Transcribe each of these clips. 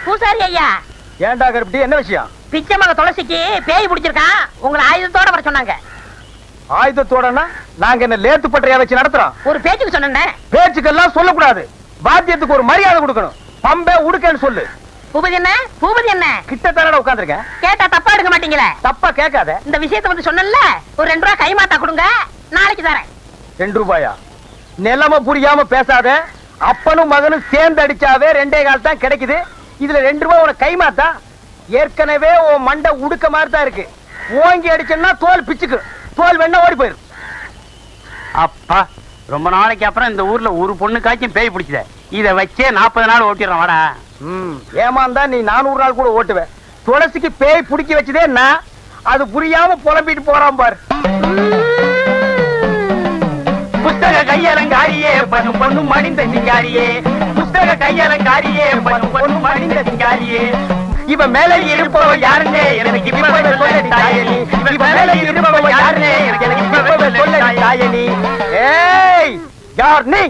பூசாரி ஐயா. ஏன்டா கருப்பட்டி, என்ன விஷயம்? பிச்சை மக துளசிக்கு பேய் பிடிச்சிருக்கான். உங்களை ஆயுதத்தோட வர சொன்னாங்க. ஆயுதத்தோடனா நாங்க என்ன லேத்து பட்டறையா வச்சு நடத்துறோம்? ஒரு பேச்சுக்கு சொன்னேன். பேச்சுக்கெல்லாம் சொல்லக்கூடாது. வாத்தியத்துக்கு ஒரு மரியாதை கொடுக்கணும். பம்பே உடுக்கன்னு சொல்லு. பூபதி என்ன? பூபதி என்ன? கிட்ட தானடா உட்கார்ந்திருக்கேன். கேட்டா தப்பா எடுக்க மாட்டீங்களே? தப்பா கேட்காத. இந்த விஷயத்தை வந்து சொன்னல, ஒரு 2 ரூபாய் கைமாத்தா கொடுங்க, நாளைக்கு தரேன். 2 ரூபாயா? நிலைமை புரியாம பேசாத. அப்பனும் மகனும் சேர்ந்து அடிச்சாவே 2.25 கால் தான் கிடைக்குது. இதுல 2 ரூபாய் உனக்கு கைமாத்தா? ஏற்கனவே உன் மண்டை உடுக்க மாதிரி தான் இருக்கு. ஓங்கி அடிச்சேன்னா தோல் பிச்சுக்கு. தோல் வேணா ஓடி போயிரு. அப்பா, ரொம்ப நாளைக்கு அப்புறம் இந்த ஊர்ல ஒரு பொண்ணுக்காச்சும் பேய் பிடிச்சத. இத வச்சே 40 நாள் ஓட்டிடுறோம். வாடா. ஏமாந்தா நீ 400 நாள் கூட ஓட்டுவேன். துளசிக்கு பேய் பிடிக்க வச்சதே நான். அது புரியாம புலம்பிட்டு போறான் பாரு. புஸ்தக கையலங்காரியே பணு பொண்ணு மடிந்த சிங்காரியே. புஸ்தக கையலங்காரியே பணு பொண்ணு மடிந்த சிங்காரியே. இவன் மேல இருப்பவ யாருன்னே எனக்கு இப்பவே சொல்ல தாயனி. இவன் மேல இருப்பவ யாருன்னே எனக்கு இப்பவே சொல்ல தாயனி. ஏய், யார் நீ?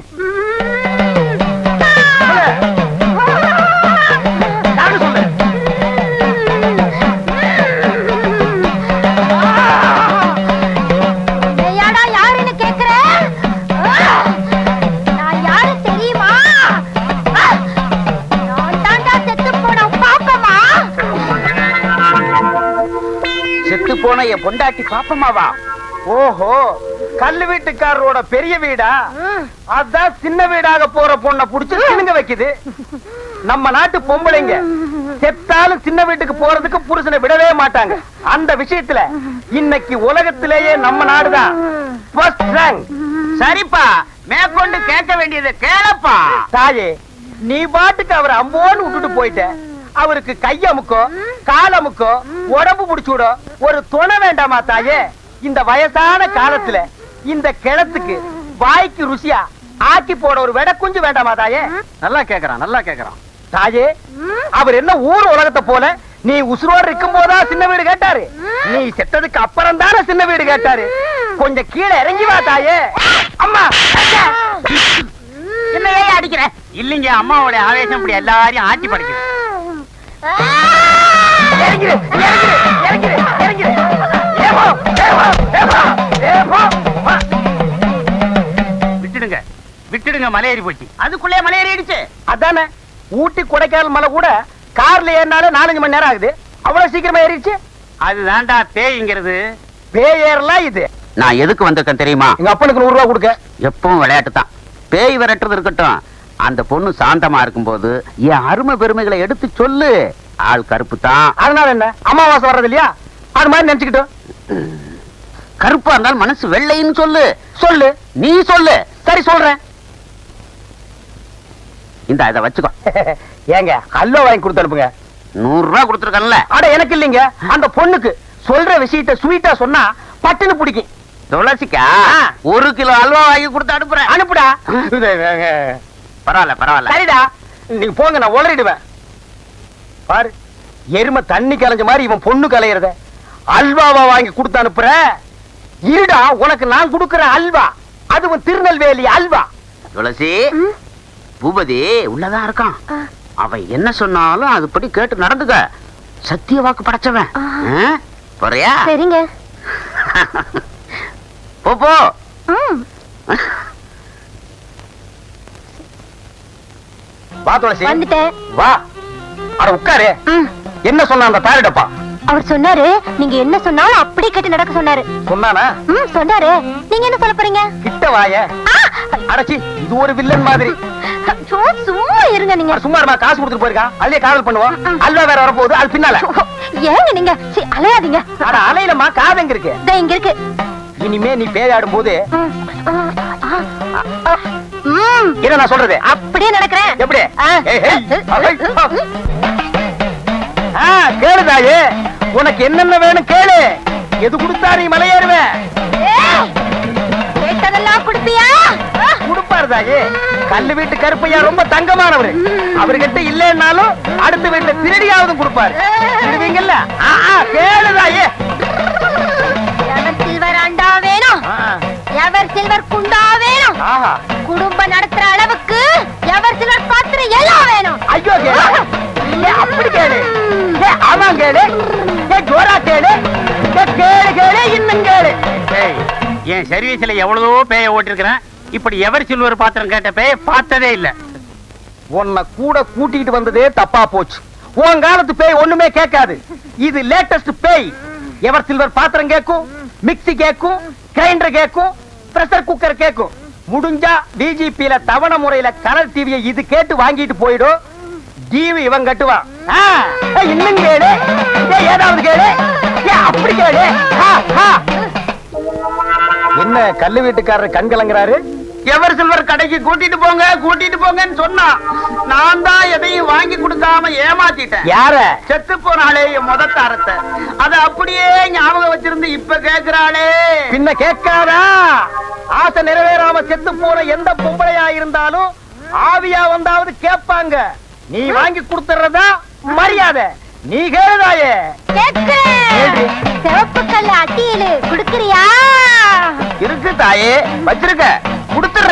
போன என் பொண்டாட்டி பாப்பமாவா? ஓஹோ, கல்லு வீட்டுக்காரரோட பெரிய வீடா? அதான் சின்ன வீடாக போற பொண்ண புடிச்சு சினுங்க வைக்குது. நம்ம நாட்டு பொம்பளைங்க செத்தாலும் சின்ன வீட்டுக்கு போறதுக்கு புருஷனை விடவே மாட்டாங்க. அந்த விஷயத்துல இன்னைக்கு உலகத்திலேயே நம்ம நாடுதான் ஃபர்ஸ்ட் ரேங்க். சரிப்பா, மேற்கொண்டு கேட்க வேண்டியதை கேளப்பா. தாயே, நீ பாட்டுக்கு அவரை அம்போன்னு விட்டுட்டு போயிட்ட. அவருக்கு கையமுக்கோ காலமுக்கோ உடம்பு புடிச்சுட ஒரு துணை வேண்டாமா தாயே? இந்த வயசான காலத்துல இந்த கிணத்துக்கு வாய்க்கு ருசியா ஆக்கி போட ஒரு வெட குஞ்சு வேண்டாமா தாயே? நல்லா கேக்குறான், நல்லா கேக்குறான். தாயே, அவர் என்ன ஊர் உலகத்தை போல நீ உசுரோடு இருக்கும் போதா சின்ன வீடு கேட்டாரு? நீ செத்ததுக்கு அப்புறம் தானே சின்ன வீடு கேட்டாரு. கொஞ்சம் கீழே இறங்கி வா தாயே. அம்மா, என்னையே அடிக்கிற? இல்லைங்க, அம்மாவோட ஆவேசம் இப்படி எல்லாரையும் ஆட்சி படைக்குது. விட்டுடுங்க, விட்டுடுங்க, மலை ஏறி போச்சு. அதுக்குள்ளே மலை ஏறிடுச்சு. அதானே, ஊட்டி கொடைக்கானல் மலை கூட கார்ல ஏறினாலும் 4-5 மணி நேரம் ஆகுது. அவ்வளவு சீக்கிரமா ஏறிடுச்சு. அதுதான்டா பேய்ங்கிறது. பேய் ஏறலாம் இது. நான் எதுக்கு வந்திருக்கேன் தெரியுமா? எங்க அப்பனுக்கு 100 ரூபாய் கொடுக்க. எப்பவும் விளையாட்டு தான். பேய் விரட்டுறது இருக்கட்டும், அந்த பொண்ணு சாந்தமா இருக்கும்போது என் அருமை பெருமைகளை எடுத்து சொல்லு. ஆள் கருப்பு தான். அதனால என்ன, அமாவாசை வர்றது இல்லையா? அது மாதிரி நினைச்சுக்கிட்டோம். கருப்பா இருந்தாலும் மனசு வெள்ளைன்னு சொல்லு. சொல்லு, நீ சொல்லு. சரி சொல்றேன். இந்த இதை வச்சுக்கோ. ஏங்க, ஹல்வா வாங்கி கொடுத்து அனுப்புங்க. 100 ரூபாய் கொடுத்துருக்கல. அட எனக்கு இல்லைங்க, அந்த பொண்ணுக்கு சொல்ற விஷயத்த ஸ்வீட்டா சொன்னா பட்டுன்னு பிடிக்கும். துளசிக்கா 1 கிலோ அல்வா வாங்கி கொடுத்து அனுப்புறேன். அனுப்புடா. பரவாயில்ல, பரவாயில்ல. சரிடா, நீங்க போங்க, நான் உளறிடுவேன். பாரு, எருமை தண்ணி கலைஞ்ச மாதிரி இவன் பொண்ணு கலையறத அல்வாவா வாங்கி கொடுத்து அனுப்புற. இருடா, உனக்கு நான் கொடுக்கிற அல்வா, அதுவும் திருநெல்வேலி அல்வா. துளசி, பூபதி உள்ளதான் இருக்கான். அவன் என்ன சொன்னாலும் அதுபடி கேட்டு நடந்துக்க. சத்திய வாக்கு படைச்சவன். போறியா? சரிங்க. போ. வா துளசி, வந்துட்டேன். வா. அட உட்காரு. என்ன சொன்ன அந்த தாரிடப்பா? அவர் சொன்னாரு, நீங்க என்ன சொன்னாலும் அப்படி கேட்டு நடக்க சொன்னாரு. சொன்னானா? சொன்னாரு. நீங்க என்ன சொல்ல போறீங்க? கிட்ட வாய. அடச்சி, இது ஒரு வில்லன் மாதிரி. சும்மா இருங்க. நீங்க சும்மா இருமா, காசு கொடுத்துட்டு போயிருக்கான். அதுலயே காதல் பண்ணுவோம். அல்வா வேற வரப்போகுது, அது பின்னால. ஏங்க நீங்க அலையாதீங்க. அட அலையிலமா, காது எங்க இருக்கு? இங்க இருக்கு. இனிமே நீ பேயாடும் போது என்ன நான் சொல்றது அப்படியே நடக்கிறேன். எப்படி? கேளுதாயே, உனக்கு என்னென்ன வேணும் கேளு. எது கொடுத்தா நீ மலையேறுவேன்? கேட்டதெல்லாம் கொடுப்பியா? கொடுப்பாரு தாயே. கல்லு வீட்டு கருப்பையா ரொம்ப தங்கமானவரு. அவர்கிட்ட இல்லைன்னாலும் அடுத்த வீட்டுல திருடியாவது கொடுப்பாரு. திருடுவீங்கல்ல? கேளுதாயே. எவர் சில்வர் அண்டா வேணும், எவர் சில்வர் குண்டா வேணும், குடும்பம் நடத்துற அளவுக்கு எவர் சில்வர் பாத்திரம் எல்லாம் வேணும். ஐயோ, அப்ப என் சர்வீஸ்ல எவ்வளவோ பேய ஓட்டிருக்கிறேன். இப்படி எவர் சில்வர் பாத்திரம் கேட்ட பேய பார்த்ததே இல்ல. உன்னை கூட கூட்டிட்டு வந்ததே தப்பா போச்சு. உன் காலத்து பேய் ஒண்ணுமே கேட்காது. இது லேட்டஸ்ட் பேய். எவர் சில்வர் பாத்திரம் கேட்கும், மிக்ஸி கேட்கும், கிரைண்டர் கேட்கும், பிரஷர் குக்கர் கேட்கும். முடிஞ்சா டிஜிபில தவணை முறையில கலர் டிவியை இது கேட்டு வாங்கிட்டு போயிடும். டிவி இவன் கட்டுவான். இன்னும் கேளு, ஏதாவது கேளு, அப்படி கேளு. என்ன கல்லு வீட்டுக்காரர் கண் கலங்குறாரு? எவர் சில்வர் கடைக்கு கூட்டிட்டு போங்கன்னு சொன்னா நான் தான் எதையும் வாங்கி கொடுக்காம ஏமாத்திட்டேன். யார? செத்து போனாலே என் முதத்தாரத்தை அத அப்படியே ஞாபகம் வச்சிருந்து இப்ப கேக்குறாளே. பின்ன கேட்காதா? ஆசை நிறைவேறாம செத்து போன எந்த பொம்பளையா இருந்தாலும் ஆவியா வந்தாவது கேட்பாங்க. நீ வாங்கி கொடுத்துறதா மரியாதை. நீ கேளுதாயே. சிவப்பு கல்லு அட்டியிலு குடுக்கறியா? இருக்கு தாயே, வச்சிருக்க, கொடுத்துற.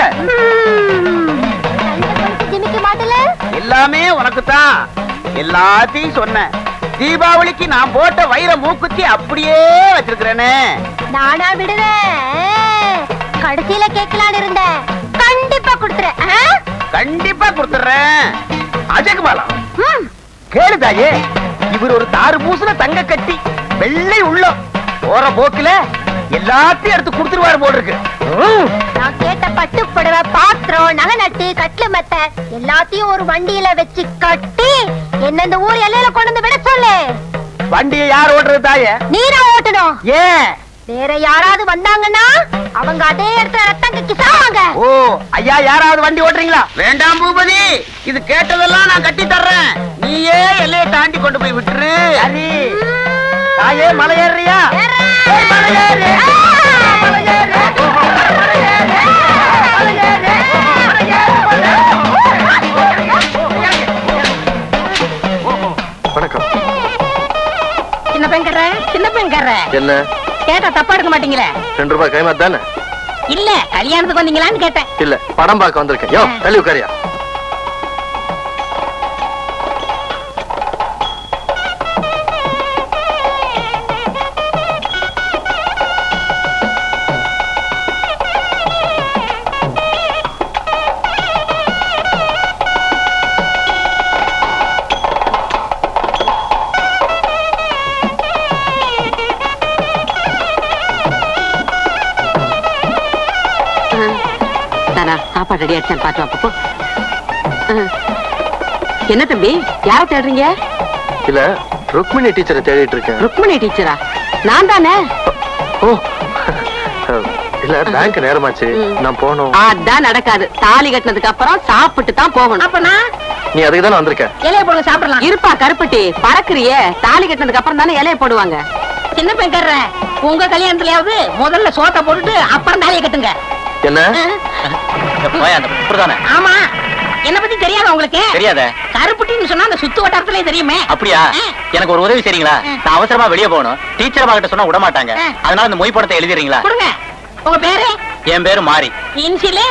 ஜிமிக்க மாட்டல? எல்லாமே உனக்கு தான். எல்லாத்தையும் சொன்ன. தீபாவளிக்கு நான் போட்ட வைர மூக்குத்தி அப்படியே வச்சிருக்கிறேனே. நானா விடுவேன். கடைசியில கேட்கலான்னு இருந்தேன். கண்டிப்பா கொடுத்துறேன். கண்டிப்பா கொடுத்துறேன். அஜகுமாலா கேளு தாயே. இவர் ஒரு தாறு பூசுல தங்க கட்டி வெள்ளை உள்ளம். போற போக்குல எல்லாத்தையும் எடுத்து கொடுத்துருவாரு போல இருக்கு. நான் கேட்ட பட்டு புடவை, பாத்திரம், நகை நட்டு, கட்லு மெத்த எல்லாத்தையும் ஒரு வண்டியில வச்சு கட்டி என்ன இந்த ஊர் எல்லையில கொண்டு வந்து விட சொல்லு. வண்டியை யார் ஓட்டுறது தாயே? நீரா ஓட்டணும். ஏன்? வேற யாராவது வந்தாங்கன்னா அவங்க அதே இடத்துல ரத்தம் கக்கி சாவாங்க. ஓ ஐயா, யாராவது வண்டி ஓட்டுறீங்களா? வேண்டாம் பூபதி, இது கேட்டதெல்லாம் நான் கட்டி தர்றேன். நீயே எல்லையை தாண்டி கொண்டு போய் விட்டுரு. சரி தாயே, மலை ஏறியா? மலை ஏறு. வணக்கம். சின்ன பெண்கற என்ன கேட்டா தப்பா எடுக்க மாட்டீங்களே? 2 ரூபாய் கைமாத் தானே? இல்ல கல்யாணத்துக்கு வந்தீங்களான்னு கேட்டேன். இல்ல, படம் பார்க்க வந்திருக்கேன். யோ, தள்ளி உட்காரியா. சாப்பாடு ரெடி ஆயிடுச்சான்னு பாத்து வாப்போ. என்ன தம்பி, யார தேடுறீங்க? இல்ல, ருக்மிணி டீச்சரை தேடிட்டு இருக்கேன். ருக்மிணி டீச்சரா? நான் தானே. ஓ இல்ல, பேங்க் நேரமாச்சு, நான் போகணும். அதான் நடக்காது. தாலி கட்டினதுக்கு அப்புறம் சாப்பிட்டு தான் போகணும். அப்பனா நீ அதுக்கு தானே வந்திருக்க. இலைய போடுங்க, சாப்பிடலாம். இருப்பா கருப்பட்டி, பறக்குறியே. தாலி கட்டினதுக்கு அப்புறம் தானே இலைய போடுவாங்க. சின்ன பெண்கற, உங்க கல்யாணத்துலயாவது முதல்ல சோத்த போட்டுட்டு அப்புறம் தாலியை கட்டுங்க. என்ன? ஆமா, என்ன பத்தி தெரியாத உங்களுக்கு? தெரியாத. கருப்புட்டின்னு சொன்னா அந்த சுத்து வட்டாரத்திலே தெரியுமே. அப்படியா? எனக்கு ஒரு உதவி செய்றீங்களா? நான் அவசரமா வெளியே போகணும். டீச்சர் கிட்ட சொன்னா விட மாட்டாங்க. அதனால இந்த மொய் படத்தை எழுதிறீங்களா? கொடுங்க. உங்க பேரு? என் பேரு மாரி. இன்சிலே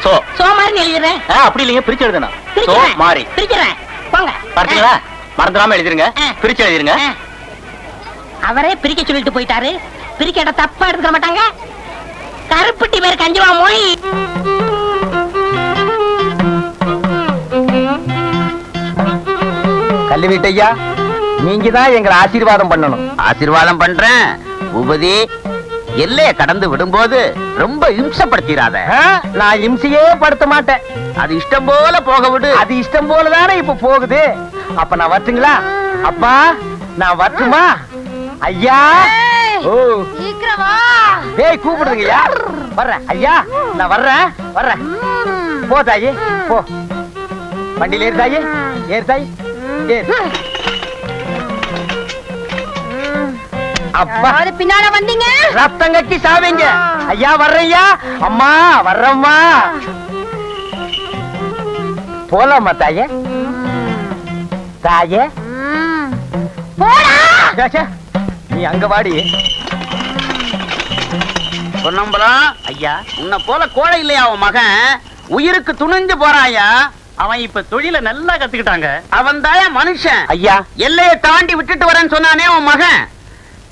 சோ சோமாரின்னு எழுதிறேன். அப்படி இல்லைங்க, பிரிச்சு எழுதணும். சோ மாரி. பிரிக்கிறேன். போங்க. பார்த்தீங்களா? மறந்துடாம எழுதிருங்க. பிரிச்சு எழுதிருங்க. அவரே பிரிக்க சொல்லிட்டு போயிட்டாரு. பிரிக்கட்ட தப்பா எடுத்துக்க மாட்டாங்க. கருப்பட்டி பேரு கஞ்சிவா மொய். கல்லு வீட்டையா, நீங்க தான் எங்களை ஆசீர்வாதம் பண்ணணும். ஆசீர்வாதம் பண்றேன். பூபதி, எல்லைய கடந்து விடும்போது ரொம்ப இம்சப்படுத்திடாத. நான் இம்சையே படுத்த மாட்டேன். அது இஷ்டம் போல போக விடு. அது இஷ்டம் போலதானே இப்ப போகுது. அப்ப நான் வரட்டுங்களா? அப்பா, நான் வரட்டுமா? ஐயா, ஓ சீக்கிரமா டேய் கூப்பிடுங்கய்யா. வர்றேன் ஐயா, நான் வர்றேன். போ தாயே, போ. வண்டியில ஏறு தாயே, ஏறு தாய், ஏறு. அப்பா, பின்னால வந்தீங்க ரத்தம் கட்டி சாவீங்க. ஐயா வர்றையா. அம்மா வர்றம்மா. போலாமா தாயே? தாயே போடா. நீ அங்க வாடி. பொன்னம்பலம் ஐயா, உன்னை போல கோழை இல்லையா அவன் மகன்? உயிருக்கு துணிஞ்சு போறாயா. அவன் இப்ப தொழில நல்லா கத்துக்கிட்டாங்க. அவன் தாயா மனுஷன். ஐயா, எல்லையை தாண்டி விட்டுட்டு வரேன்னு சொன்னானே உன் மகன்.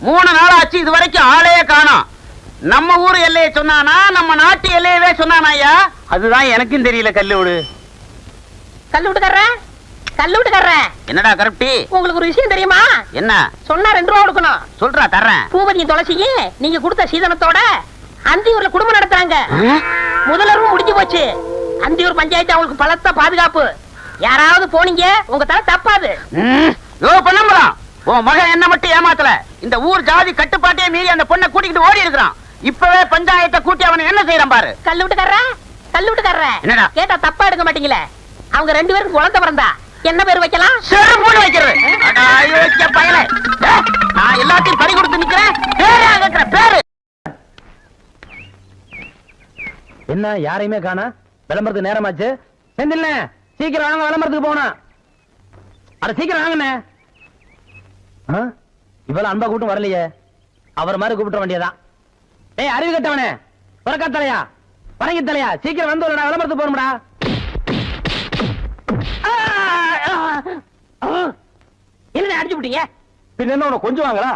3 நாள் ஆச்சு, இது வரைக்கும் ஆளையே காணோம். நம்ம ஊர் எல்லையை சொன்னானா நம்ம நாட்டு எல்லையவே சொன்னானா ஐயா? அதுதான் எனக்கும் தெரியல. கல்லூடு கல்லு விட்டுக்கற கல்லு விட்டுக்கற. என்னடா கருப்டி, உங்களுக்கு ஒரு விஷயம் தெரியுமா? என்ன சொன்னா 2 ரூபா கொடுக்கணும். சொல்றா தர்றேன். பூபதியும் துளசியும் நீங்க கொடுத்த சீதனத்தோட அந்தியூர்ல குடும்பம் நடத்துறாங்க. முதலரும் முடிஞ்சு போச்சு. அந்தியூர் பஞ்சாயத்து அவங்களுக்கு பலத்த பாதுகாப்பு. யாராவது போனீங்க உங்க தலை தப்பாது. யோ பண்ணம்பலாம், உன் மகன் என்ன மட்டும் ஏமாத்தல. இந்த ஊர் ஜாதி கட்டுப்பாட்டையே மீறி அந்த பொண்ணை கூட்டிக்கிட்டு ஓடி இருக்கிறான். இப்பவே பஞ்சாயத்தை கூட்டி அவனை என்ன செய்யறான் பாரு. கல்லு விட்டுக்கற கல்லு விட்டுக்கற. என்னடா? கேட்டா தப்பா எடுக்க மாட்டீங்களே. அவங்க 2 பேரும் குழந்தை பிறந்தா என்ன பேர் வைக்கலாம்? செருப்போடு வைக்கிறது. அட அயோக்கிய பயலே. நான் எல்லாத்தையும் பறி கொடுத்து நிக்கிறேன். பேரா கேக்குற பேரு என்ன? யாரையுமே காணா. விளம்பரத்துக்கு நேரமாச்சு. செந்தில்ல சீக்கிரம் வாங்க, விளம்பரத்துக்கு போகணும். அட சீக்கிரம் வாங்கண்ணே. இவ்வளவு அன்பா கூட்டம் வரலையே. அவர் மாதிரி கூப்பிட்ட வேண்டியதான். ஏய் அறிவு கட்டவனே, புறக்கா தலையா, பரங்கி தலையா, சீக்கிரம் வந்து விளம்பரத்துக்கு போகணும்டா. என்ன அடிச்சு விட்டீங்க? பின்ன என்ன உனக்கு கொஞ்சம் வாங்களா?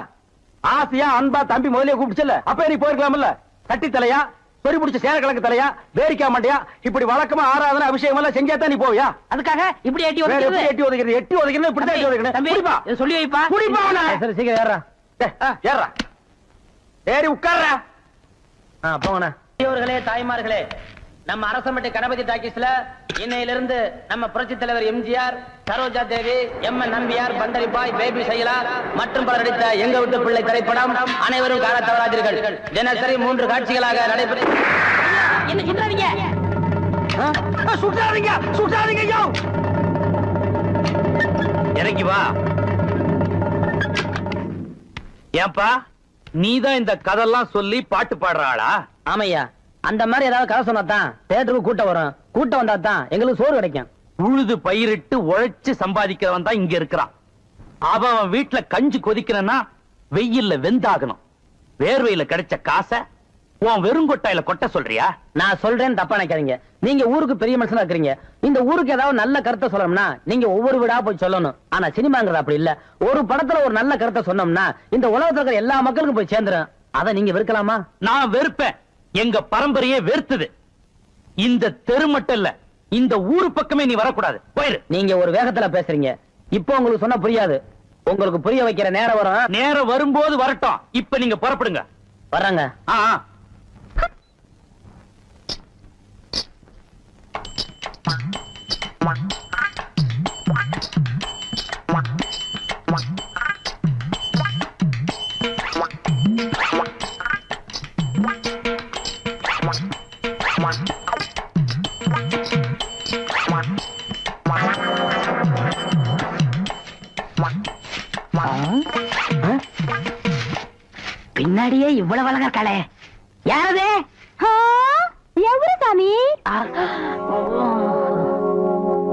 ஆசையா அன்பா தம்பி முதலே கூப்பிடுச்சல, அப்ப நீ போயிருக்கலாம்ல. கட்டி தலையா, சொறி பிடிச்ச சேரக்கிழங்கு தலையா, வேரிக்கா மாட்டியா, இப்படி வழக்கமா ஆராதனை அபிஷேகம் எல்லாம் செஞ்சாதான் நீ போவியா? அதுக்காக இப்படி எட்டி வேற ஒதுக்குறது? எப்படி எட்டி ஒதுக்கிறது? எட்டி ஒதுக்கிறது இப்படிதான் எட்டி ஒதுக்கணும். தம்பி, குடிப்பா. இதை சொல்லி வைப்பா. குடிப்பா அவனை. சரி சீக்கிரம் ஏறா. ஏறா. ஏறி உட்கார்றா. போங்கண்ணா. பெரியவர்களே, தாய்மார்களே, நம்ம அரசமட்டை கணபதி டாக்கீஸ்ல இன்னையிலிருந்து நம்ம புரட்சி தலைவர் எம்ஜிஆர், சரோஜா தேவி, எம்.என். நம்பியார், பண்டரி பாய், பேபி சைலா மற்றும் பலர் நடித்த எங்க விட்டு பிள்ளை திரைப்படம் அனைவரும் காண தவறாதீர்கள். தினசரி 3 காட்சிகளாக நடைபெற்று. என்ன சுட்டாதீங்க? சுட்டாதீங்க, சுட்டாதீங்க. யோ இறங்கி வா. ஏன்பா நீதான் இந்த கதெல்லாம் சொல்லி பாட்டு பாடுற ஆளா? ஆமையா, அந்த மாதிரி ஏதாவது கதை சொன்னாதான் தேட்டருக்கு கூட்டம் வரும். கூட்டம் வந்தா தான் எங்களுக்கு சோறு கிடைக்கும். உழுது பயிரிட்டு உழைச்சு சம்பாதிக்கிறவன் தான் இங்க இருக்கிறான். அவன் வீட்டுல கஞ்சி கொதிக்கிறன்னா வெயில்ல வெந்தாகணும். வேர்வையில கிடைச்ச காசை உன் வெறுங்கொட்டாயில கொட்ட சொல்றியா? நான் சொல்றேன், தப்பா நினைக்காதீங்க. நீங்க ஊருக்கு பெரிய மனுஷனா இருக்கிறீங்க. இந்த ஊருக்கு ஏதாவது நல்ல கருத்தை சொல்லணும்னா நீங்க ஒவ்வொரு வீடா போய் சொல்லணும். ஆனா சினிமாங்கிறது அப்படி இல்ல. ஒரு படத்துல ஒரு நல்ல கருத்தை சொன்னோம்னா இந்த உலகத்துல இருக்கிற எல்லா மக்களுக்கும் போய் சேர்ந்துரும். அதை நீங்க வெறுக்கலாமா? நான் வெறுப்பேன். எங்க பரம்பரையே வெறுத்தது. இந்த தெரு மட்டும் இல்ல, இந்த ஊரு பக்கமே நீ வரக்கூடாது. போயிரு. நீங்க ஒரு வேகத்துல பேசுறீங்க. இப்போ உங்களுக்கு சொன்னா புரியாது. உங்களுக்கு புரிய வைக்கிற நேரம் வரும். நேரம் வரும்போது வரட்டும். இப்ப நீங்க புறப்படுங்க. வர்றாங்க. பின்னாடியே இவ்வளவு அழகா இருக்காளே, யாரது? எவரு சாமி?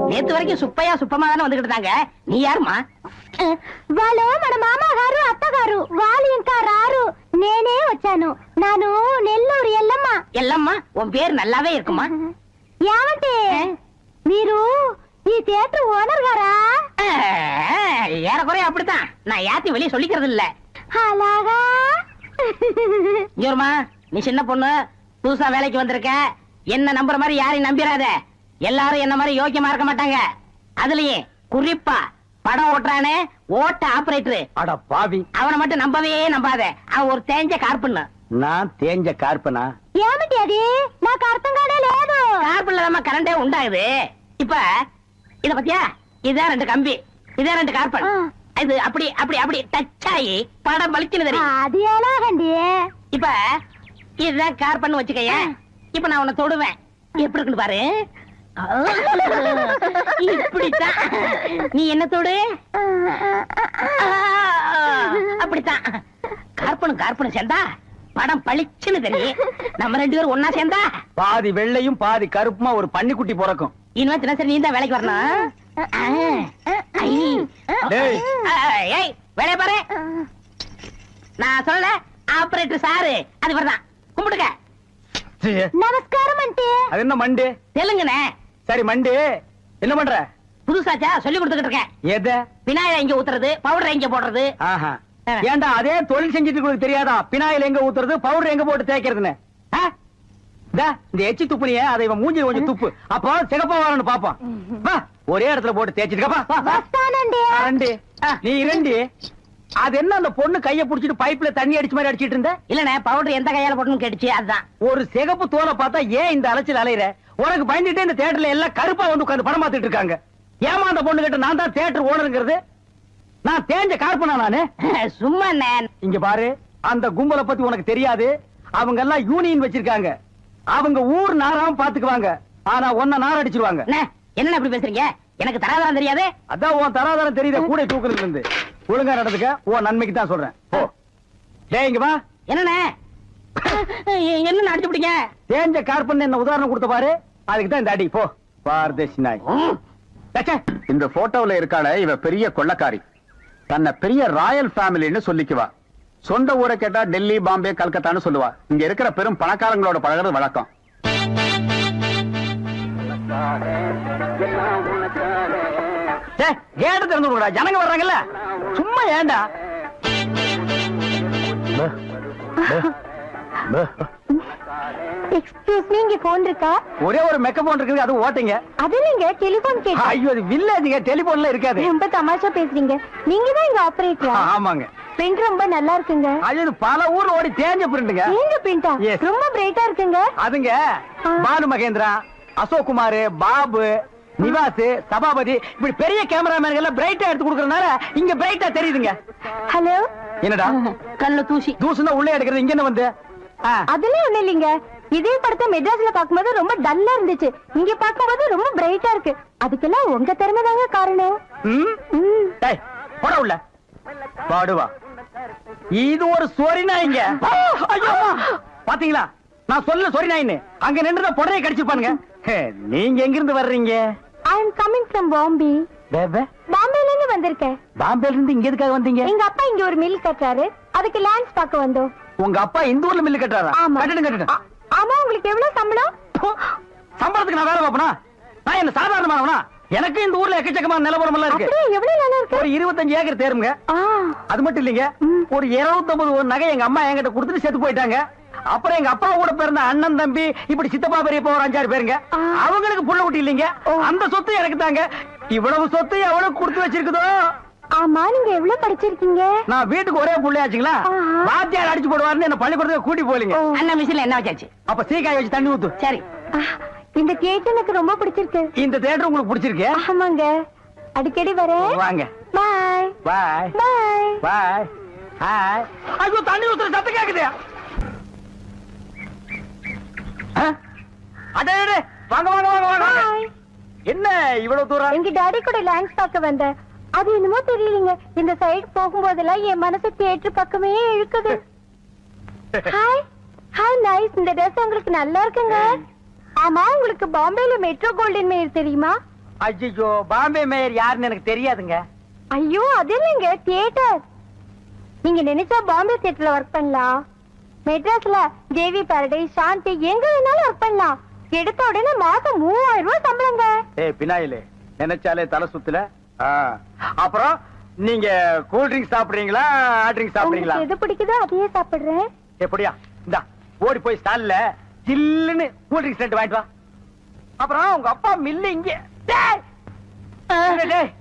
நேத்து வரைக்கும் சுப்பையா சுப்பமா தானே வந்துகிட்டு இருந்தாங்க. நீ யாருமா? వాళ్ళు మన మామగారు అత్తగారు వాళ్ళు ఇంకా రారు. నేనే వచ్చాను. నాను నెల్లూరు ఎల్లమ్మ. எல்லம்மா, உன் பேர் நல்லாவே இருக்குமா? ఏమంటే మీరు ఈ థియేటర్ ఓనర్ గారా? ஏறக்குறைய அப்படித்தான். நான் யாத்தையும் வெளியே சொல்லிக்கிறது இல்ல. అలాగా? ஜோர்மா, நீ சின்ன பொண்ணு, புதுசா வேலைக்கு வந்திருக்க. என்ன நம்புற மாதிரி யாரையும் நம்பிராத. எல்லாரும் என்ன மாதிரி யோக்கியமா இருக்க மாட்டாங்க. அதுலயே குறிப்பா படம் ஓட்டுறானே ஓட்ட ஆபரேட்டர், அட பாவி, அவனை மட்டும் நம்பவே நம்பாத. அவன் ஒரு தேஞ்ச கார்பண்ணு. நான் தேஞ்ச கார்பனா? ఏమిటి అది? నాకు అర్థం కానే లేదు. கார்பன்ல தான் கரண்டே உண்டாகுது. இப்ப இத பத்தியா, இதான் 2 கம்பி, இதான் 2 கார்பன். இது அப்படி அப்படி அப்படி டச் ஆகி படம் பளிச்சுன்னு தெரியும். అది ఎలాగండి? இப்ப இதுதான் கார்பன் வச்சுக்கைய. இப்ப நான் உன்னை தொடுவேன், எப்படி இருக்குன்னு பாரு. இப்படித்தான். நீ என்ன தொடு? அப்படித்தான். கார்பனும் கார்பனும் சேர்ந்தா படம் பளிச்சுன்னு தெரியும். நம்ம 2 பேரும் ஒன்னா சேர்ந்தா பாதி வெள்ளையும் பாதி கருப்புமா ஒரு பன்னிக்குட்டி பிறக்கும். இனிமே தினசரி நீ தான் வேலைக்கு வரணும். ஏய், வேலைய பாரு. நான் சொல்ல ஆபரேட்டர் சாரு அது வரதான். கும்பிடுங்க. நமஸ்காரம் అంటే அது என்ன மண்டு? தெலுங்குனே. சரி மண்டு, என்ன பண்ற? புதுசாச்சா சொல்லி கொடுத்துக்கிட்டு இருக்கேன். எத? விநாயகர் இங்க ஊத்துறது, பவுடர் இங்க போடுறது. ஆஹா, ஏன்டா அதே தொழில் செஞ்சுட்டு உங்களுக்கு தெரியாதா பினாயில் எங்க ஊத்துறது பவுடர் எங்க போட்டு தேய்க்கிறதுன்னு ஆ? இந்தா, இந்த எச்சி துப்புனிய அதை இவன் மூஞ்சி கொஞ்சம் துப்பு அப்போ சிகப்பா வரணும் பாப்பான் வா, ஒரே இடத்துல போட்டு தேய்ச்சிட்டு వస్తానండి ரெண்டு நீ ரெண்டு அது என்ன அந்த பொண்ணு கைய புடிச்சிட்டு பைப்ல தண்ணி அடிச்ச மாதிரி அடிச்சிட்டு இருந்த இல்லண்ணே பவுடர் எந்த கையால போட்டுன்னு கேட்டுச்சு அதுதான். ஒரு சிகப்பு தோலை பார்த்தா ஏன் இந்த அலைச்சல் அலையிற உனக்கு பயந்துட்டே இந்த தியேட்டர்ல எல்லாம் கருப்பா வந்து உட்கார்ந்து படம் பார்த்துட்டு இருக்காங்க ஏமா அந்த பொண்ணு கிட்ட நான் தான் தியேட்டர் ஓனருங்கிறது நான் தேஞ்ச கார்பனா நானு சும்மா அண்ணே. இங்க பாரு அந்த கும்பலை பத்தி உனக்கு தெரியாது அவங்க எல்லாம் யூனியன் வச்சிருக்காங்க அவங்க ஊர் நாராம பாத்துக்குவாங்க ஆனா ஒன்ன நார் அடிச்சிருவாங்க அண்ணே, என்னண்ணே இப்படி பேசுறீங்க? எனக்கு தராதரம் தெரியாது. அதான் உன் தராதரம் தெரியுத கூட தூக்குறதுல இருந்து ஒழுங்கா நடந்துக்க உன் நன்மைக்கு தான் சொல்றேன் ஓ டேய் இங்க வா என்னண்ணே என்ன அடிச்சு பிடிங்க? தேஞ்ச கார்பன் என்ன உதாரணம் கொடுத்த பாரு அதுக்கு தான் இந்த அடி போ பாரதேசி நாய் ச்சே, இந்த போட்டோல இருக்காள இவ பெரிய கொள்ளக்காரி தன்னை பெரிய ராயல் ஃபேமிலின்னு சொல்லிக்குவா சொந்த ஊரை கேட்டா டெல்லி பாம்பே கல்கத்தான்னு சொல்லுவா இங்க இருக்கிற பெரும் பணக்காரங்களோட பழகிறது வழக்கம் கேட்டு திறந்து விடுடா ஜனங்க வர்றாங்கல்ல சும்மா ஏண்டா எக்ஸ்கியூஸ் மீ இங்க போன் இருக்கா? ஒரே ஒரு மெக்க போன் இருக்குது அது ஓட்டுங்க அது இல்லைங்க டெலிபோன் கேட்டேன். ஐயோ அது வில்லேஜுங்க டெலிபோன்ல இருக்காது ரொம்ப தமாஷா பேசுறீங்க. நீங்க தான் இங்க ஆபரேட்டரா? ஆமாங்க பிரிண்ட் ரொம்ப நல்லா இருக்குங்க. அது பல ஊர்ல ஓடி தேஞ்ச பிரிண்டுங்க நீங்க பிரிண்டா? Yes. ரொம்ப பிரைட்டா இருக்குங்க. அதுங்க பானு மகேந்திரா அசோக் குமார் பாபு நிவாஸ் சபாபதி இப்படி பெரிய கேமராமேன்கள் எல்லாம் பிரைட்டா எடுத்து கொடுக்கறதுனால இங்க பிரைட்டா தெரியுதுங்க ஹலோ என்னடா கல்லு தூசி. தூசுனா உள்ளே எடுக்கிறது இங்க என்ன வந்து ஆ, அதெல்லாம் ஒண்ணு இல்லைங்க. இதே படத்தை மெட்ராஸ்ல பாக்கும்போது ரொம்ப டல்லா இருந்துச்சு. இங்க பாக்கும்போது ரொம்ப பிரைட்டா இருக்கு. அதுக்கெல்லாம் உங்க திறமை தாங்க காரணம். ம்? ம். டேய், போடா உள்ள பாடுவா இது ஒரு சொரி நாய்ங்க ஐயோ பாத்தீங்களா நான் சொல்ல சொரி நாயின்னு அங்க நின்று புடனையை கடிச்சிருப்பானுங்க நீங்க எங்க இருந்து வர்றீங்க ஐ அம் கமிங் ஃப்ரம் பாம்பே. பாம்பேல இருந்து வந்திருக்கேன். பாம்பேல இருந்து இங்க எதுக்காக வந்தீங்க எங்க அப்பா இங்க ஒரு மில் கட்டுறாரு. அதுக்கு லேண்ட்ஸ் பார்க்க வந்தோம். உங்க அப்பா இந்த ஊர்ல மில்லு கட்டுறாரா ஆமா. கட்டணும் ஆமா உங்களுக்கு எவ்வளவு சம்பளம்? சம்பளத்துக்கு நான் வேலை பார்ப்பனா நான் என்ன சாதாரணமானவனா எனக்கு இந்த ஊர்ல எக்கச்சக்கமான நிலவரம் எல்லாம் இருக்கு அப்படியே எவ்வளவு நல்லா இருக்கு? ஒரு 25 ஏக்கர் தேருங்க ஆ. அது மட்டும் இல்லைங்க ஒரு 250 ஒரு நகை எங்க அம்மா என்கிட்ட கொடுத்துட்டு செத்து போயிட்டாங்க அப்புறம் எங்க அப்பா கூட பிறந்த அண்ணன் தம்பி இப்படி சித்தப்பா பெரியப்பா ஒரு 5-6 பேருங்க அவங்களுக்கு புள்ள குட்டி இல்லைங்க அந்த சொத்து எனக்கு தாங்க இவ்வளவு சொத்து எவ்வளவு கொடுத்து வச்சிருக்குதோ ஆமா நீங்க எவ்வளவு படிச்சிருக்கீங்க? நான் வீட்டுக்கு ஒரே புள்ளையாச்சுங்களா வாத்தியார் அடிச்சு போடுவாருன்னு என்ன பள்ளிக்கூடத்துக்கு கூட்டி போலீங்க அண்ணா மிஷின்ல என்ன வச்சாச்சு? அப்ப சீக்காய் வச்சு தண்ணி ஊத்து சரி. இந்த கேட் எனக்கு ரொம்ப பிடிச்சிருக்கு. இந்த தியேட்டர் உங்களுக்கு பிடிச்சிருக்கு ஆமாங்க அடிக்கடி வரேன். வாங்க பாய் பாய் பாய். பாய் ஹாய் ஐயோ தண்ணி ஊத்துற சத்தம் கேக்குது அடே வாங்க வாங்க வாங்க வாங்க பாய். என்ன இவ்வளவு தூரம் எங்க டாடி கூட லேண்ட்ஸ் பார்க்க வந்தேன். அது என்னமோ தெரியலீங்க இந்த சைடு போகும்போதெல்லாம் என் மனசு தியேட்டர் பக்கமே இழுக்குது. Hi hi nice. இந்த ட்ரெஸ் உங்களுக்கு நல்லா இருக்குங்க. ஆமா உங்களுக்கு பாம்பேல மெட்ரோ கோல்டன் மேயர் தெரியுமா? ஐயோ பாம்பே மேயர் யாருன்னு எனக்கு தெரியாதுங்க ஐயோ அது இல்லைங்க தியேட்டர். நீங்க நினைச்சா பாம்பே தியேட்டர்ல ஒர்க் பண்ணலாம். மெட்ராஸ்ல தேவி பாரடைஸ் சாந்தி எங்க வேணாலும் ஒர்க் பண்ணலாம். எடுத்த உடனே மாசம் 3000 ரூபாய் சம்பளங்க. ஏய் பினாயிலே நினைச்சாலே தலை சுத்துல அப்புறம் நீங்க கூல் ட்ரிங்க்ஸ் சாப்பிடுறீங்களா ஹாட் ட்ரிங்க்ஸ் சாப்பிடுறீங்களா உங்களுக்கு எது பிடிக்குதோ அதையே சாப்பிடுறேன். எப்படியா இந்தா ஓடி போய் ஸ்டால்ல சில்லுன்னு கூல் ட்ரிங்க்ஸ் ரெண்டு வாங்கிட்டு வா அப்புறம் உங்க அப்பா மில்லு இங்க டேய் டேய்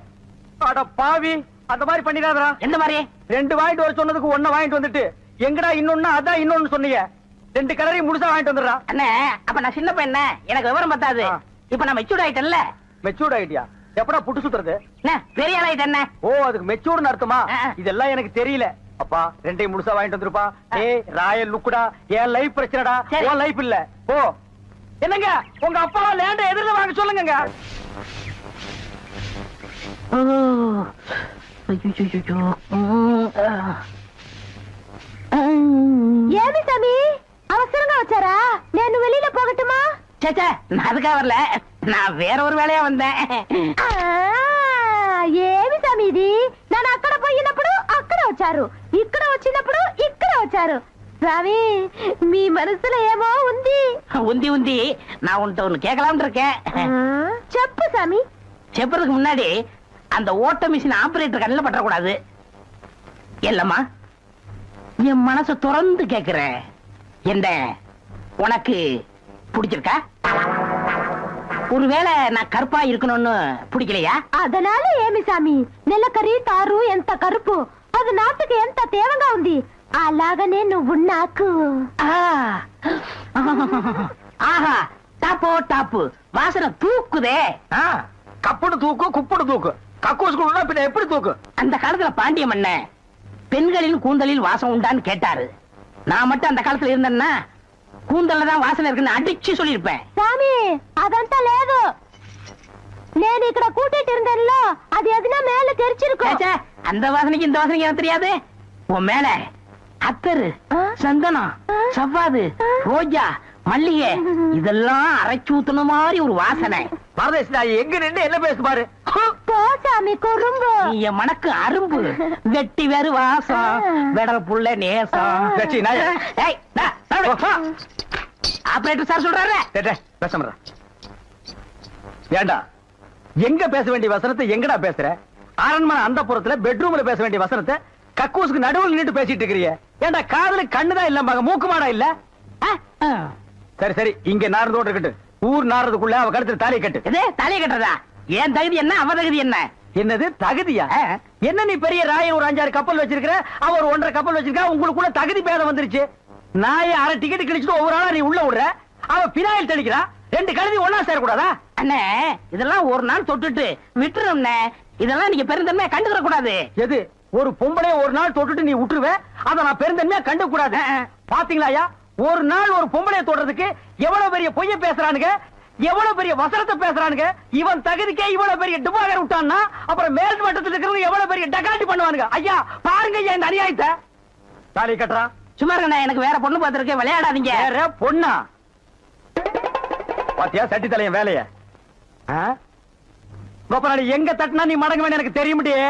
அட பாவி அந்த மாதிரி பண்ணிடாதடா எந்த மாதிரி? ரெண்டு வாங்கிட்டு வர சொன்னதுக்கு ஒண்ணு வாங்கிட்டு வந்துட்டு எங்கடா இன்னொன்னு அதான் இன்னொன்னு சொன்னீங்க ரெண்டு கலரையும் முழுசா வாங்கிட்டு வந்துடுறா அண்ணே அப்ப நான் சின்ன பையன் எனக்கு விவரம் பத்தாது. இப்ப நான் மெச்சூர்ட் ஆயிட்டேன்ல. மெச்சூர்ட் ஆயிட்டியா எப்படா புட்டு சுத்துறது என்ன பெரிய ஆள் ஆயிட்டேன். ஓ அதுக்கு மெச்சூர்னு அர்த்தமா இதெல்லாம் எனக்கு தெரியல அப்பா ரெண்டையும் முழுசா வாங்கிட்டு வந்துருப்பா ஏய் ராயல் லுக்குடா என் லைஃப் பிரச்சனைடா உன் லைஃப் இல்ல ஓ என்னங்க உங்க அப்பா லேண்ட எதிர்ல வாங்க சொல்லுங்க ஏவி சாமி அவசரமா வச்சாரா? நான் வெளியில போகட்டுமா? சேச்சே நான் அதுக்காக வரல. நான் வேற ஒரு வேலையா வந்தேன். ఏమి స్వామి ఇది నన్ను అక్కడ పోయినప్పుడు అక్కడ వచ్చారు ఇక్కడ వచ్చినప్పుడు ఇక్కడ వచ్చారు స్వామి మీ మనసులో ఏమో ఉంది உந்தி உந்தி நான் உன்கிட்ட ஒண்ணு கேட்கலாம்னு இருக்கேன். చెప్పు స్వామి செப்பறதுக்கு முன்னாடி அந்த ஓட்ட மிஷின் ஆபரேட்டர் கண்ணில் பற்றக்கூடாது. இல்லம்மா என் மனச திறந்து கேக்குறேன். என்ன உனக்கு பிடிச்சிருக்கா? ஒருவேளை நான் கருப்பா இருக்கணும்னு பிடிக்கலையா? ಅದನಾಲ ఏమి సామి నెలకరి తారు ఎంత కరుపు అది నాటుకు ఎంత తేవంగా ఉంది అలాగనే నువ్వు నాకు ஆ. ஆஹா, டாப்போ டாப்பு வாசனை தூக்குதே. ஆ, கப்புடு தூக்கு குப்புடு தூக்கு கக்கூஸ் கூட பின்ன எப்படி தூக்கு? அந்த காலத்துல பாண்டிய மன்னன் பெண்களின் கூந்தலில் வாசம் உண்டான்னு கேட்டாரு. நான் மட்டும் அந்த காலத்துல இருந்தேன்னா கூந்தல்ல தான் வாசனை இருக்குன்னு அடிச்சு சொல்லிருப்பேன். సామి అదంతా లేదు నేను ఇక్కడ కూటిட்டு இருந்தேன்ல அது எதுனா மேல தெரிச்சிருக்கும் ச்சே, அந்த வாசனைக்கு இந்த வாசனைக்கு எனக்கு தெரியாது. உன் மேல அத்தரு, ஆ? சந்தனம், ஆ? சவ்வாது, ரோஜா, மல்லிகை இதெல்லாம் அரைச்சு ஊத்துன மாதிரி ஒரு வாசனை. பரதேசி நான் எங்க நின்று என்ன பேசு பாரு. போ சாமி குறும்பு நீ என் மனக்கு அரும்பு வெட்டி வேறு வாசம் வெடல் புள்ள நேசம். சச்சி, நாயே. ஏய், டா, நடு, போ. ஆபரேட்டர் சார் சொல்றாரு. பேச ஏண்டா எங்க பேச வேண்டிய வசனத்தை எங்கடா பேசுற? அரண்மனை அந்த புறத்துல பெட்ரூம்ல பேச வேண்டிய வசனத்தை கக்கூசுக்கு நடுவில் நின்று பேசிட்டு இருக்கிறீங்க. ஏண்டா காதுல கண்ணுதான் இல்ல மக மூக்கு மாடா இல்ல? ஆ, ஆ. சரி சரி, இங்க நாரதோட இருக்கட்டு. ஊர் நாரதுக்குள்ள அவ கழுத்துல தாலி கட்டு. இது தலையை கட்டுறதா? ஏன் தகுதி என்ன, அவ தகுதி என்ன? என்னது தகுதியா? ஆ. என்ன நீ பெரிய ராயன் ஒரு 5-6 கப்பல் வச்சிருக்கிற, அவர் 1.5 கப்பல் வச்சிருக்கா, உங்களுக்குள்ள தகுதி பேதம் வந்துருச்சு. நாயை அரை டிக்கெட் கிழிச்சிட்டு ஒவ்வொரு ஆளா நீ உள்ள விடுற, அவ பினாயில் தெளிக்கிறா. 2 கழுதி ஒன்னா சேரக்கூடாதா? அண்ணே, இதெல்லாம் ஒரு நாள் தொட்டுட்டு விட்டுரும்ண்ணே. இதெல்லாம் நீங்க பெருந்தன்மையா கண்டுக்கிற கூடாது. எது ஒரு பொம்பளைய ஒரு நாள் தொட்டுட்டு நீ விட்டுருவ, அத நான் பெருந்தன்மையா கண்டு கூடாது. பாத்தீங்களா ஒரு நாள் ஒரு பொம்பளைய தொடுறதுக்கு எவ்வளவு பெரிய பொய்ய பேசுறானுங்க, எவ்வளவு பெரிய வசனத்தை பேசுறானுங்க. இவன் தகுதிக்கே இவ்வளவு பெரிய டிபாகர் விட்டான்னா அப்புறம் மேல் மட்டத்தில் இருக்கிறவங்க எவ்வளவு பெரிய டகாட்டி பண்ணுவானுங்க. ஐயா பாருங்க ஐயா இந்த அநியாயத்தை. தாலி கட்டுறா. சும்மா இருக்கண்ணே, எனக்கு வேற பொண்ணு பார்த்திருக்கேன், விளையாடாதீங்க. வேற பொண்ணா? பாத்தியா சட்டி தலையன் வேலைய? கோபராணி எங்க தட்டினா நீ மடங்க வேணும் எனக்கு தெரிய முடியே.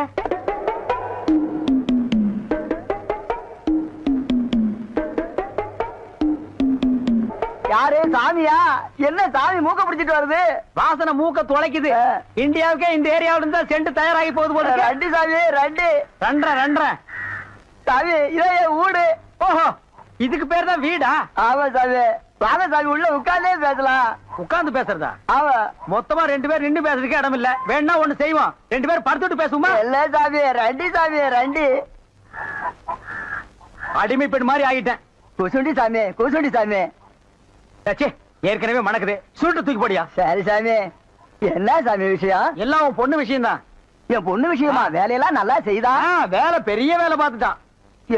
யாரு சாமியா? என்ன சாமி மூக்க பிடிச்சிட்டு வருது? வாசனை மூக்க துளைக்குது. இந்தியாவுக்கே இந்த ஏரியாவில இருந்தா செண்டு தயாராகி போகுது போல. ரெண்டு சாமி ரெண்டு ரெண்டரை சாமி இதே வீடு. ஓஹோ, இதுக்கு பேர் தான் வீடா? ஆமா சாமி. வாங்க சாமி உள்ள உட்கார்ந்தே பேசலாம். உட்கார்ந்து பேசுறதா? ஆமா. மொத்தமா 2 பேர் நின்று பேசுறதுக்கு இடம் இல்ல. வேணா ஒண்ணு செய்வோம், 2 பேர் படுத்துட்டு பேசுவோமா? இல்ல சாமி, ரெண்டு அடிமை பெண் மாதிரி ஆகிட்டேன். குசுண்டி சாமி. ஏற்கனவே மணக்குது, சுருட்டு தூக்கி போடியா. சரி சாமி. என்ன சாமி விஷயம்? எல்லாம் உன் பொண்ணு விஷயம் தான். என் பொண்ணு விஷயமா? வேலையெல்லாம் நல்லா செய்தா? வேலை பெரிய வேலை பார்த்துட்டான்.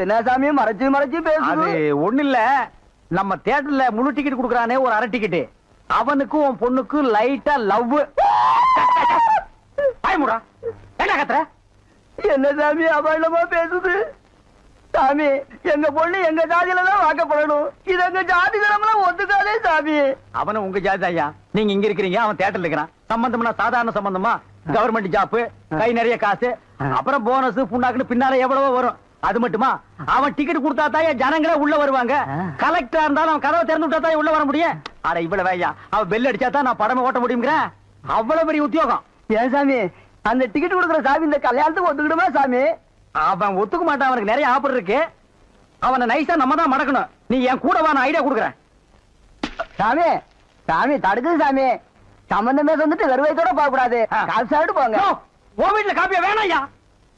என்ன சாமி மறைச்சு பேசுது? ஒண்ணு இல்ல, நம்ம தியேட்டர்ல முழு டிக்கெட் குடுக்கறானே ஒரு அரை டிக்கெட், அவனுக்கும் உன் பொண்ணுக்கும் லைட்டா லவ். ஆயமுடா என்ன கத்துற? என்ன சாமி அபண்டமா பேசுது? சாமி எங்க பொண்ணு எங்க ஜாதியில தான் வாக்கப்படணும், இது எங்க ஜாதி தரம்லாம் ஒத்துக்காதே சாமி. அவன உங்க ஜாதி ஐயா, நீங்க இங்க இருக்கிறீங்க, அவன் தியேட்டர்ல இருக்கிறான். சம்பந்தம்னா சாதாரண சம்பந்தமா? கவர்மெண்ட் ஜாப், கை நிறைய காசு, அப்புறம் போனஸ் புண்ணாக்குன்னு பின்னால எவ்வளவோ வரும். அது மட்டுமா, அவன் டிக்கெட் கொடுத்தா தான் ஜனங்களே உள்ள வருவாங்க. கலெக்டரா இருந்தாலும் அவன் கதவை திறந்து விட்டா தான் உள்ள வர முடியும். அட இவ்வளவு ஐயா, அவன் பெல் அடிச்சா தான் நான் படமே ஓட்ட முடியுங்கிற அவ்வளவு பெரிய உத்தியோகம். ஏன் சாமி அந்த டிக்கெட் கொடுக்குற சாமி இந்த கல்யாணத்துக்கு ஒத்துக்கிடுமா சாமி? அவன் ஒத்துக்க மாட்டான், அவனுக்கு நிறைய ஆஃபர் இருக்கு. அவனை நைஸா நம்ம தான் மடக்கணும். நீ என் கூட வா, நான் ஐடியா கொடுக்குறேன். சாமி தடுக்குது சாமி. சம்பந்தமே வந்துட்டு வெறுவைத்தோட போக கூடாது, காசு சாப்பிட்டு போங்க. உன் வீட்டுல காப்பியா வேணாம் ஐயா?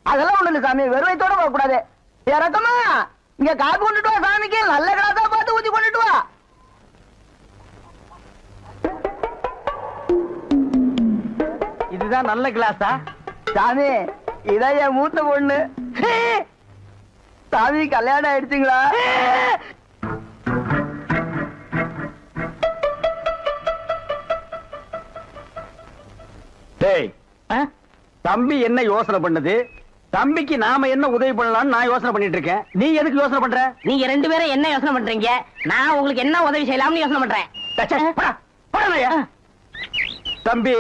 அதெல்லாம் ஒண்ணு இல்ல சாமி, வெறுவைத்தோட போக கூடாது. இறக்கமா இங்க காப்பி கொண்டுட்டு வா சாமிக்கு, நல்ல கிளாஸா பார்த்து ஊத்தி கொண்டுட்டு வா. இதுதான் நல்ல கிளாஸா? சாமி இதான் என் மூத்த பொண்ணு. சாமி கல்யாணம் ஆயிடுச்சுங்களா? டேய், தம்பி என்ன யோசனை பண்ணுது? தம்பிக்கு நாம என்ன உதவி பண்ணலாம்னு நான் யோசனை பண்ணிட்டு இருக்கேன். நீ எதுக்கு யோசனை பண்ற? நீங்க 2 பேரும் என்ன யோசனை பண்றீங்க? நான் உங்களுக்கு என்ன உதவி செய்யலாம்னு யோசனை பண்றேன். தம்பி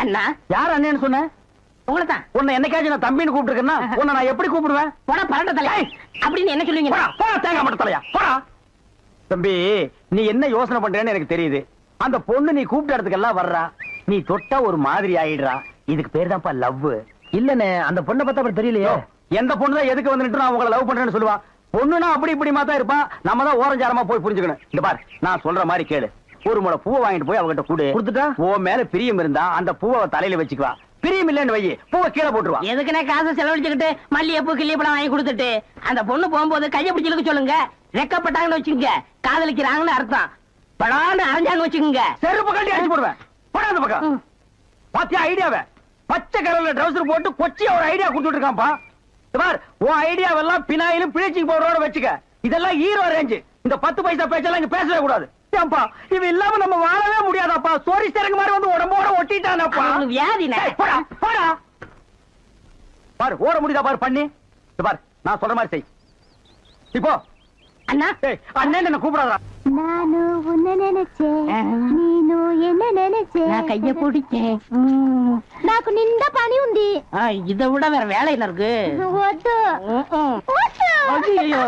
அண்ணா. யார் அண்ணன்னு சொன்ன? உங்களை தான். உன்னை என்னைக்காச்சும் நான் தம்பின்னு கூப்பிட்டுருக்கேன்னா உன்னை நான் எப்படி கூப்பிடுவேன்? போடா பரட்ட தலை அப்படின்னு என்ன சொல்லுவீங்க? தேங்காய் மட்டும் தலையா போடா. தம்பி நீ என்ன யோசனை பண்றேன்னு எனக்கு தெரியுது. அந்த பொண்ணு நீ கூப்பிட்ட இடத்துக்கெல்லாம் வர்றா, நீ தொட்டா ஒரு மாதிரி ஆயிடுறா. இதுக்கு பேர் தான்ப்பா லவ். இல்லனே, அந்த பொண்ணை பார்த்தா அப்படி தெரியலையே. எந்த பொண்ணு தான் எதுக்கு வந்துட்டு நான் உங்களை லவ் பண்றேன்னு சொல்லுவா? பொண்ணுனா அப்படி இப்படிமா தான் இருப்பான். நம்ம தான் ஓரஞ்சாரமா போய் புரிஞ்சுக்கணும். இந்த பாரு, நான் சொல்ற மாதிரி கேளு. ஒரு முளை பூவை வாங்கிட்டு போய் அவகிட்ட கொடுத்துட்டா உன் மேல பிரியம் இருந்தா அந்த பூவை தலையில வச்சுக்குவா. பிரியம் இல்லன்னு வை, பூவை கீழே போட்டுருவா. எதுக்குனே காசை செலவழிச்சுக்கிட்டு மல்லிகைப்பூ கிள்ளிப்பழம் வாங்கி கொடுத்துட்டு அந்த பொண்ணு போகும்போது கையை பிடிச்சிருக்க சொல்லுங்க. ரெக்கப்பட்டாங்கன்னு வச்சுக்கோங்க, காதலிக்கிறாங்கன்னு அர்த்தம். படான்னு அரைஞ்சாங்கன்னு வச்சுக்கோங்க, செருப்பு கட்டி அடிச்சு போடுவேன். போடாத பக்கம். பாத்தியா ஐடியாவை? பச்சை கலர்ல ட்ரவுசர் போட்டு கொச்சியா ஒரு ஐடியா கொடுத்துட்டு இருக்கான்ப்பா. பார், உன் ஐடியாவெல்லாம் பினாயிலும் பிளீச்சிங் பவுடரோட வச்சுக்க. இதெல்லாம் ஹீரோ ரேஞ்சு. இந்த 10 பைசா பேச்செல்லாம் இங்க பேசவே கூடாது. ஏன்பா, இது இல்லாம நம்ம வாழவே முடியாதாப்பா. சோரி சரக்கு மாதிரி வந்து உடம்போட ஒட்டிட்டானப்பா. அவனுக்கு வியாதினே. போடா போடா. பாரு, ஓட முடியுதா பாரு பண்ணி. பாரு, நான் சொல்ற மாதிரி செய். இப்போ அண்ணா அண்ணன் என்ன கூப்பிடாதா? நானு உன்ன நினைச்சேன், நீனு என்ன நினைச்சே. நான் கைய பிடிச்சேன். నాకు నిండా పని ఉంది. இதை விட வேற வேலை என்ன இருக்கு? వద్దు వద్దు. ஐயோ.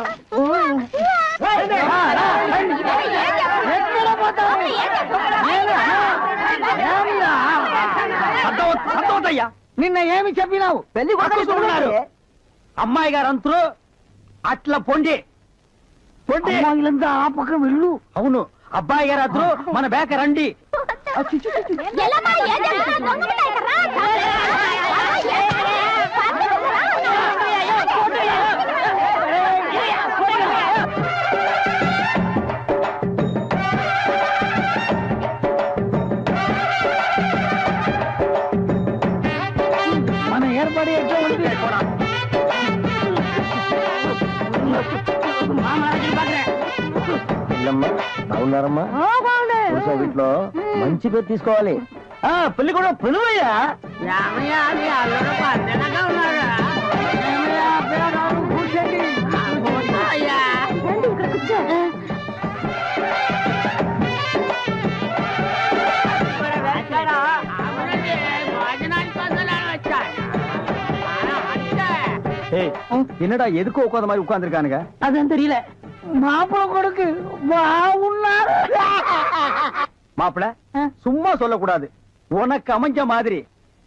అర్థమవుతయ్యా నిన్న ఏమి చెప్పినావు? పెళ్లి కొడుకున్నారు అమ్మాయి గారు అంతరు అట్లా పొండి పొండి ఆ పక్కన వెళ్ళు. అవును, అబ్బాయి గారు అద్దరు మన బేక రండి. ఎలా మరి ఏం చేస్తున్నా? దొంగ మిఠాయి కర్రా. మన ఏర్పాటు ఎట్లా ఉంది? బాగున్నారమ్మా? వీటిలో మంచి పేరు తీసుకోవాలి. పెళ్లి కూడా పిలువయ్యా. రండి, ఇక్కడ కూర్చో. என்னடா எதுக்கு உட்காந்த மாதிரி உட்கார்ந்துருக்கானுங்க? அதான் தெரியல. மாப்பிள கொடுக்கு பாவுன்னாரு. மாப்பிள சும்மா சொல்லக்கூடாது. உனக்கு அமைஞ்ச மாதிரி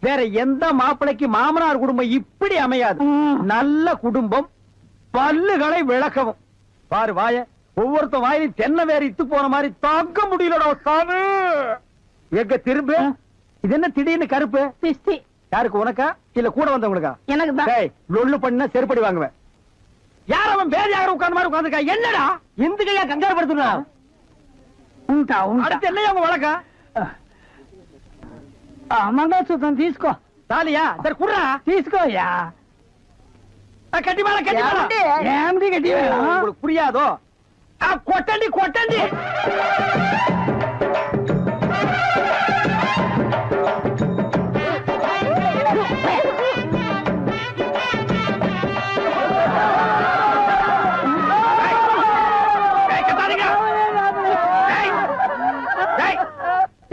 வேற எந்த மாப்பிளைக்கு மாமனார் குடும்பம் இப்படி அமையாது. நல்ல குடும்பம், பல்லுகளை விளக்கவும். பாரு வாய, ஒவ்வொருத்த வாயிலும் தென்னை வேற இத்து போன மாதிரி தாக்க முடியலடா சாமி. எங்க திரும்ப இது என்ன திடீர்னு கருப்பு? பிஸ்தி யாருக்கு, உனக்கா இல்ல கூட வந்தவங்களுக்கா? எனக்கு தான். டேய், லொள்ளு பண்ணா செருப்படி வாங்குவேன். யார் அவன் பேர் யாரும் உட்கார்ந்த மாதிரி உட்கார்ந்துருக்கா? என்னடா இந்த கையா கங்காரு படுத்துனா? அடுத்து என்னையா உங்க வழக்கா? మంగళసూత్రం తీసుకో. தாலியா? சரி குடுறா. తీసుకోయా. கட்டி மேல கட்டி மேல. ఏమిటి గట్టి? உங்களுக்கு புரியாதோ? கொட்டண்டி கொட்டண்டி.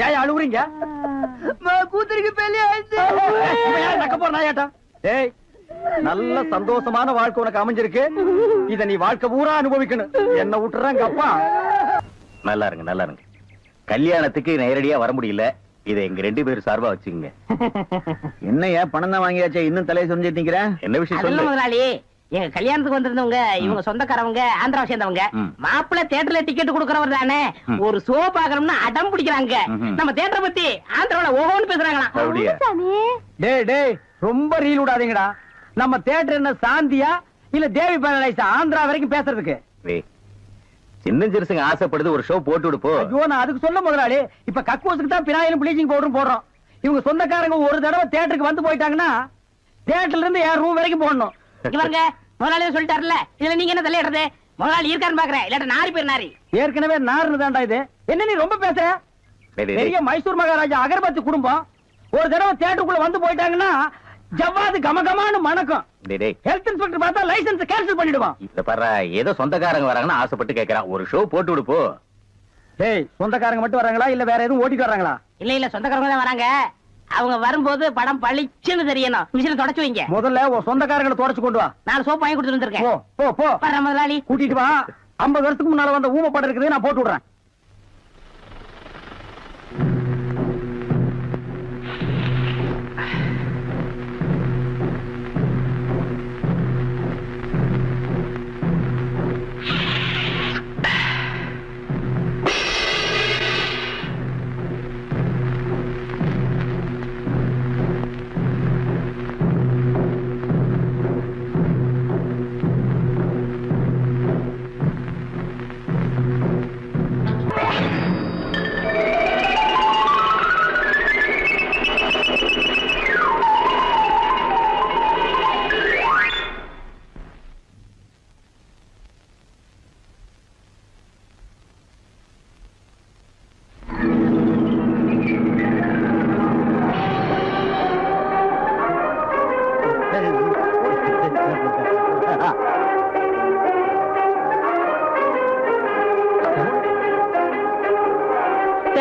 ஏன் அழுவுறீங்க? కూతురికి పెళ్లి అయితే நக்க போற நாயாட்டா. டேய், நல்ல சந்தோஷமான வாழ்க்கை உனக்கு அமைஞ்சிருக்கு. இத நீ வாழ்க்கை பூரா அனுபவிக்கணும். என்ன விட்டுறாங்க அப்பா. நல்லா இருங்க, நல்லா இருங்க. கல்யாணத்துக்கு நேரடியா வர முடியல. இதை எங்க 2 பேரும் சார்பா வச்சுக்கங்க. என்ன ஏன் பணம் தான் வாங்கியாச்சே, இன்னும் தலையை சொல்லிட்டு நிக்கிறேன். என்ன விஷயம் அதெல்லாம் சொல்லு. முதலாளி, எங்க கல்யாணத்துக்கு வந்திருந்தவங்க இவங்க சொந்தக்காரவங்க, ஆந்திராவை சேர்ந்தவங்க. மாப்பிள்ளை தியேட்டர்ல டிக்கெட் கொடுக்கறவர் தானே, ஒரு ஷோ பாக்கணும்னு அடம் பிடிக்கிறாங்க. நம்ம தியேட்டரை பத்தி ஆந்திராவில ஓஹோன்னு பேசுறாங்களாம். அப்படியா? சாமி, டேய் டேய், ரொம்ப ரீல் விடாதீங்கடா. நம்ம தியேட்டர் என்ன சாந்தியா இல்ல தேவி பேரடைஸ் ஆந்திரா வரைக்கும் பேசுறதுக்கு? சின்ன சிறுசுங்க ஆசைப்படுது, ஒரு ஷோ போட்டு விடுப்போ. ஐயோ, நான் அதுக்கு சொல்ல முதலாளி. இப்ப கக்கூசுக்கு தான் பினாயிலும் ப்ளீச்சிங் பவுடரும் போடுறோம். இவங்க சொந்தக்காரங்க ஒரு தடவை தியேட்டருக்கு வந்து போயிட்டாங்கன்னா தியேட்டர்ல இருந்து என் ரூம் வரைக்கும் போடணும். இவங்க முதலாளியே சொல்லிட்டாருல, இதுல நீங்க என்ன தலையிடுறது? முதலாளி இருக்காருன்னு பாக்குறேன், இல்லாட்ட நாரி பேர் நாரி. ஏற்கனவே நார்னு தான்டா இது. என்ன நீ ரொம்ப பேசுற? பெரிய மைசூர் மகாராஜா அகர்பத்தி குடும்பம் ஒரு தடவை தியேட்டருக்குள்ள வந்து போயிட்டாங்கன்னா ஜவ்வாது கமகமான்னு மணக்கும். ஹெல்த் இன்ஸ்பெக்டர் பார்த்தா லைசென்ஸ் கேன்சல் பண்ணிடுவான். இத பாரு, ஏதோ சொந்தக்காரங்க வராங்கன்னு ஆசைப்பட்டு கேக்குறான், ஒரு ஷோ போட்டு விடுப்போ. டேய், சொந்தக்காரங்க மட்டும் வராங்களா இல்ல வேற எதுவும் ஓட்டிட்டு வராங்களா? இல்ல இல்ல, சொந்தக்காரங்க தான் வராங்க. அவங்க வரும்போது படம் பளிச்சுன்னு தெரியணும். மிஷினை தொடச்சு வைங்க. முதல்ல உன் சொந்தக்காரங்களை தொடச்சு கொண்டு வா. 4 சோப்பு வாங்கி கொடுத்துட்டு வந்திருக்கேன். போ போ போ. வர்ற முதலாளி. கூட்டிட்டு வா. 50 வருஷத்துக்கு முன்னால வந்த ஊம படம் இருக்குது, நான் போட்டு விடுறேன்.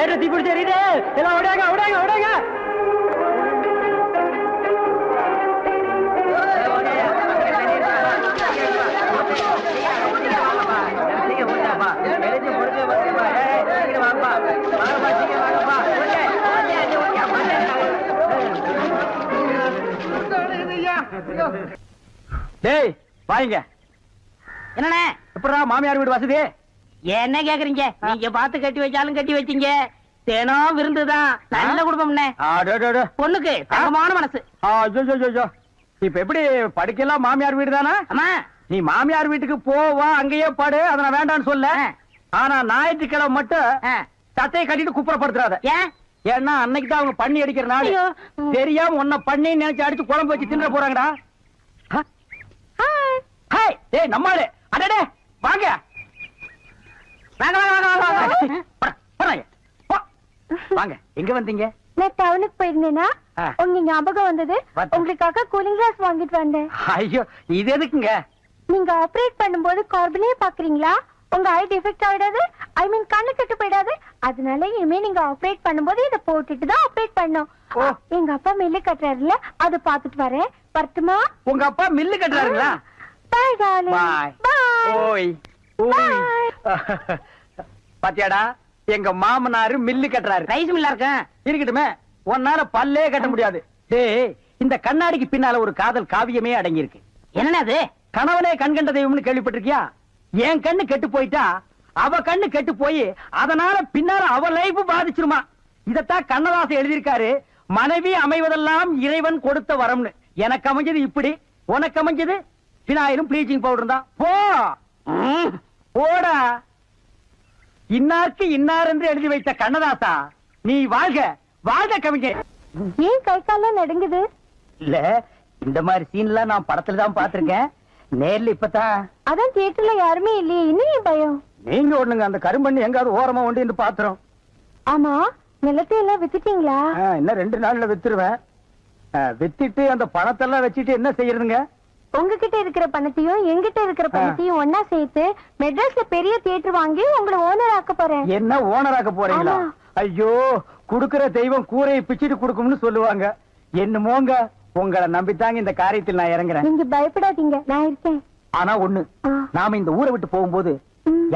தேட்டர் தீ பிடிச்சி எரியுது. எல்லாம் ஓடாங்க ஓடாங்க ஓடாங்க. டேய் வாங்க. என்னண்ணே எப்படா மாமியார் வீடு வசதி? என்ன கேக்குறீங்க? நீங்க பார்த்து கட்டி வச்சாலும் கட்டி வச்சீங்க. தினம் விருந்துதான். நல்ல குடும்பம்ண்ணே. பொண்ணுக்கு தங்கமான மனசு. இப்ப எப்படி படிக்கலாம்? மாமியார் வீடு தானா? அம்மா நீ மாமியார் வீட்டுக்கு போவா, அங்கேயே பாடு, அதை நான் வேண்டான்னு சொல்ல. ஆனா ஞாயிற்றுக்கிழமை மட்டும் சட்டையை கட்டிட்டு குப்புறப்படுத்துறாத. ஏன்? ஏன்னா அன்னைக்கு தான் அவங்க பண்ணி அடிக்கிற நாள். ஐயோ. தெரியாம உன்னை பண்ணி நினைச்சு அடிச்சு குழம்பு வச்சு தின்ற போறாங்கடா. ஹாய் டேய் நம்மாளே. அடடே வாங்க வாங்க வாங்க வாங்க வாங்க. போறாங்க. வாங்க. எங்க வந்தீங்க? நான் டவுனுக்கு போயிருந்தேனா ஆ. உங்க ஞாபகம் வந்தது. பார்த்தேன். உங்களுக்காக கூலிங் கிளாஸ் வாங்கிட்டு வந்தேன். ஐயோ இது எதுக்குங்க? நீங்க ஆபரேட் பண்ணும்போது கார்பனே பாக்குறீங்களா? உங்க ஐ டிஃபெக்ட் ஆயிடாது. ஐ மீன் கண்ணு கெட்டு போயிடாது. அதனால இனிமே நீங்க ஆபரேட் பண்ணும்போது இத போட்டுட்டு தான் ஆபரேட் பண்ணணும். ஓ. எங்க அப்பா மில்லு கட்டுறாருல, அது பாத்துட்டு வரேன். வரட்டுமா? உங்க அப்பா மில்லு கட்டுறாருங்களா? பாய் டார்லிங். பாய். பாய். ஓய் ஓய். பாத்தியாடா எங்க மாமனாரு மில்லு கட்டுறாரு. ரைஸ் மில்லா இருக்கேன். இருக்கட்டுமே, உன்னால பல்லே கட்ட முடியாது. டேய் இந்த கண்ணாடிக்கு பின்னால ஒரு காதல் காவியமே அடங்கி இருக்கு. என்னண்ணே அது? கணவனே கண் கண்ட தெய்வம்னு கேள்விப்பட்டிருக்கியா? என் கண்ணு கெட்டு போயிட்டா அவ கண்ணு கெட்டு போய் அதனால பின்னால அவ லைஃப் பாதிச்சிருமா. இதத்தான் கண்ணதாசன் எழுதியிருக்காரு. மனைவி அமைவதெல்லாம் இறைவன் கொடுத்த வரம்னு. எனக்கு அமைஞ்சது இப்படி, உனக்கு அமைஞ்சது பினாயிலும் ப்ளீச்சிங் பவுடர் தான். போ போடா. இன்னாருக்கு இன்னார் என்று எழுதி வைத்த கண்ணதாசா, நீ வாழ்க வாழ்க கவிஞர். ஏன் கை கால நடுங்குது? இல்ல இந்த மாதிரி சீன்லாம் நான் படத்துல தான் பாத்திருக்கேன். நேர்ல இப்பதான். அதான் தியேட்டர்ல யாருமே இல்லையே, இன்னும் பயம். நீங்க ஒண்ணுங்க அந்த கரும்பண்ணி எங்காவது ஓரமா ஒன்று பாத்துறோம். ஆமா, நிலத்தை எல்லாம் வித்துட்டீங்களா? இன்னும் 2 நாள்ல வித்துருவேன். வித்துட்டு அந்த பணத்தெல்லாம் வச்சுட்டு என்ன செய்யறதுங்க? உங்ககிட்ட இருக்கிற பணத்தையும் எங்கிட்ட இருக்கிற பணத்தையும் ஒன்னா சேர்த்து மெட்ராஸ்ல பெரிய தியேட்டர் வாங்கி உங்களை ஓனர் ஆக்க போறேன். என்ன ஓனராக்க போறீங்களா? ஆமா. ஐயோ, குடுக்கிற தெய்வம் கூரையை பிச்சுட்டு கொடுக்கும்னு சொல்லுவாங்க. என்னமோங்க, உங்களை நம்பித்தாங்க இந்த காரியத்தில் நான் இறங்குறேன். நீங்க பயப்படாதீங்க, நான் இருக்கேன். ஆனா ஒண்ணு, ஆ. நாம இந்த ஊரை விட்டு போகும்போது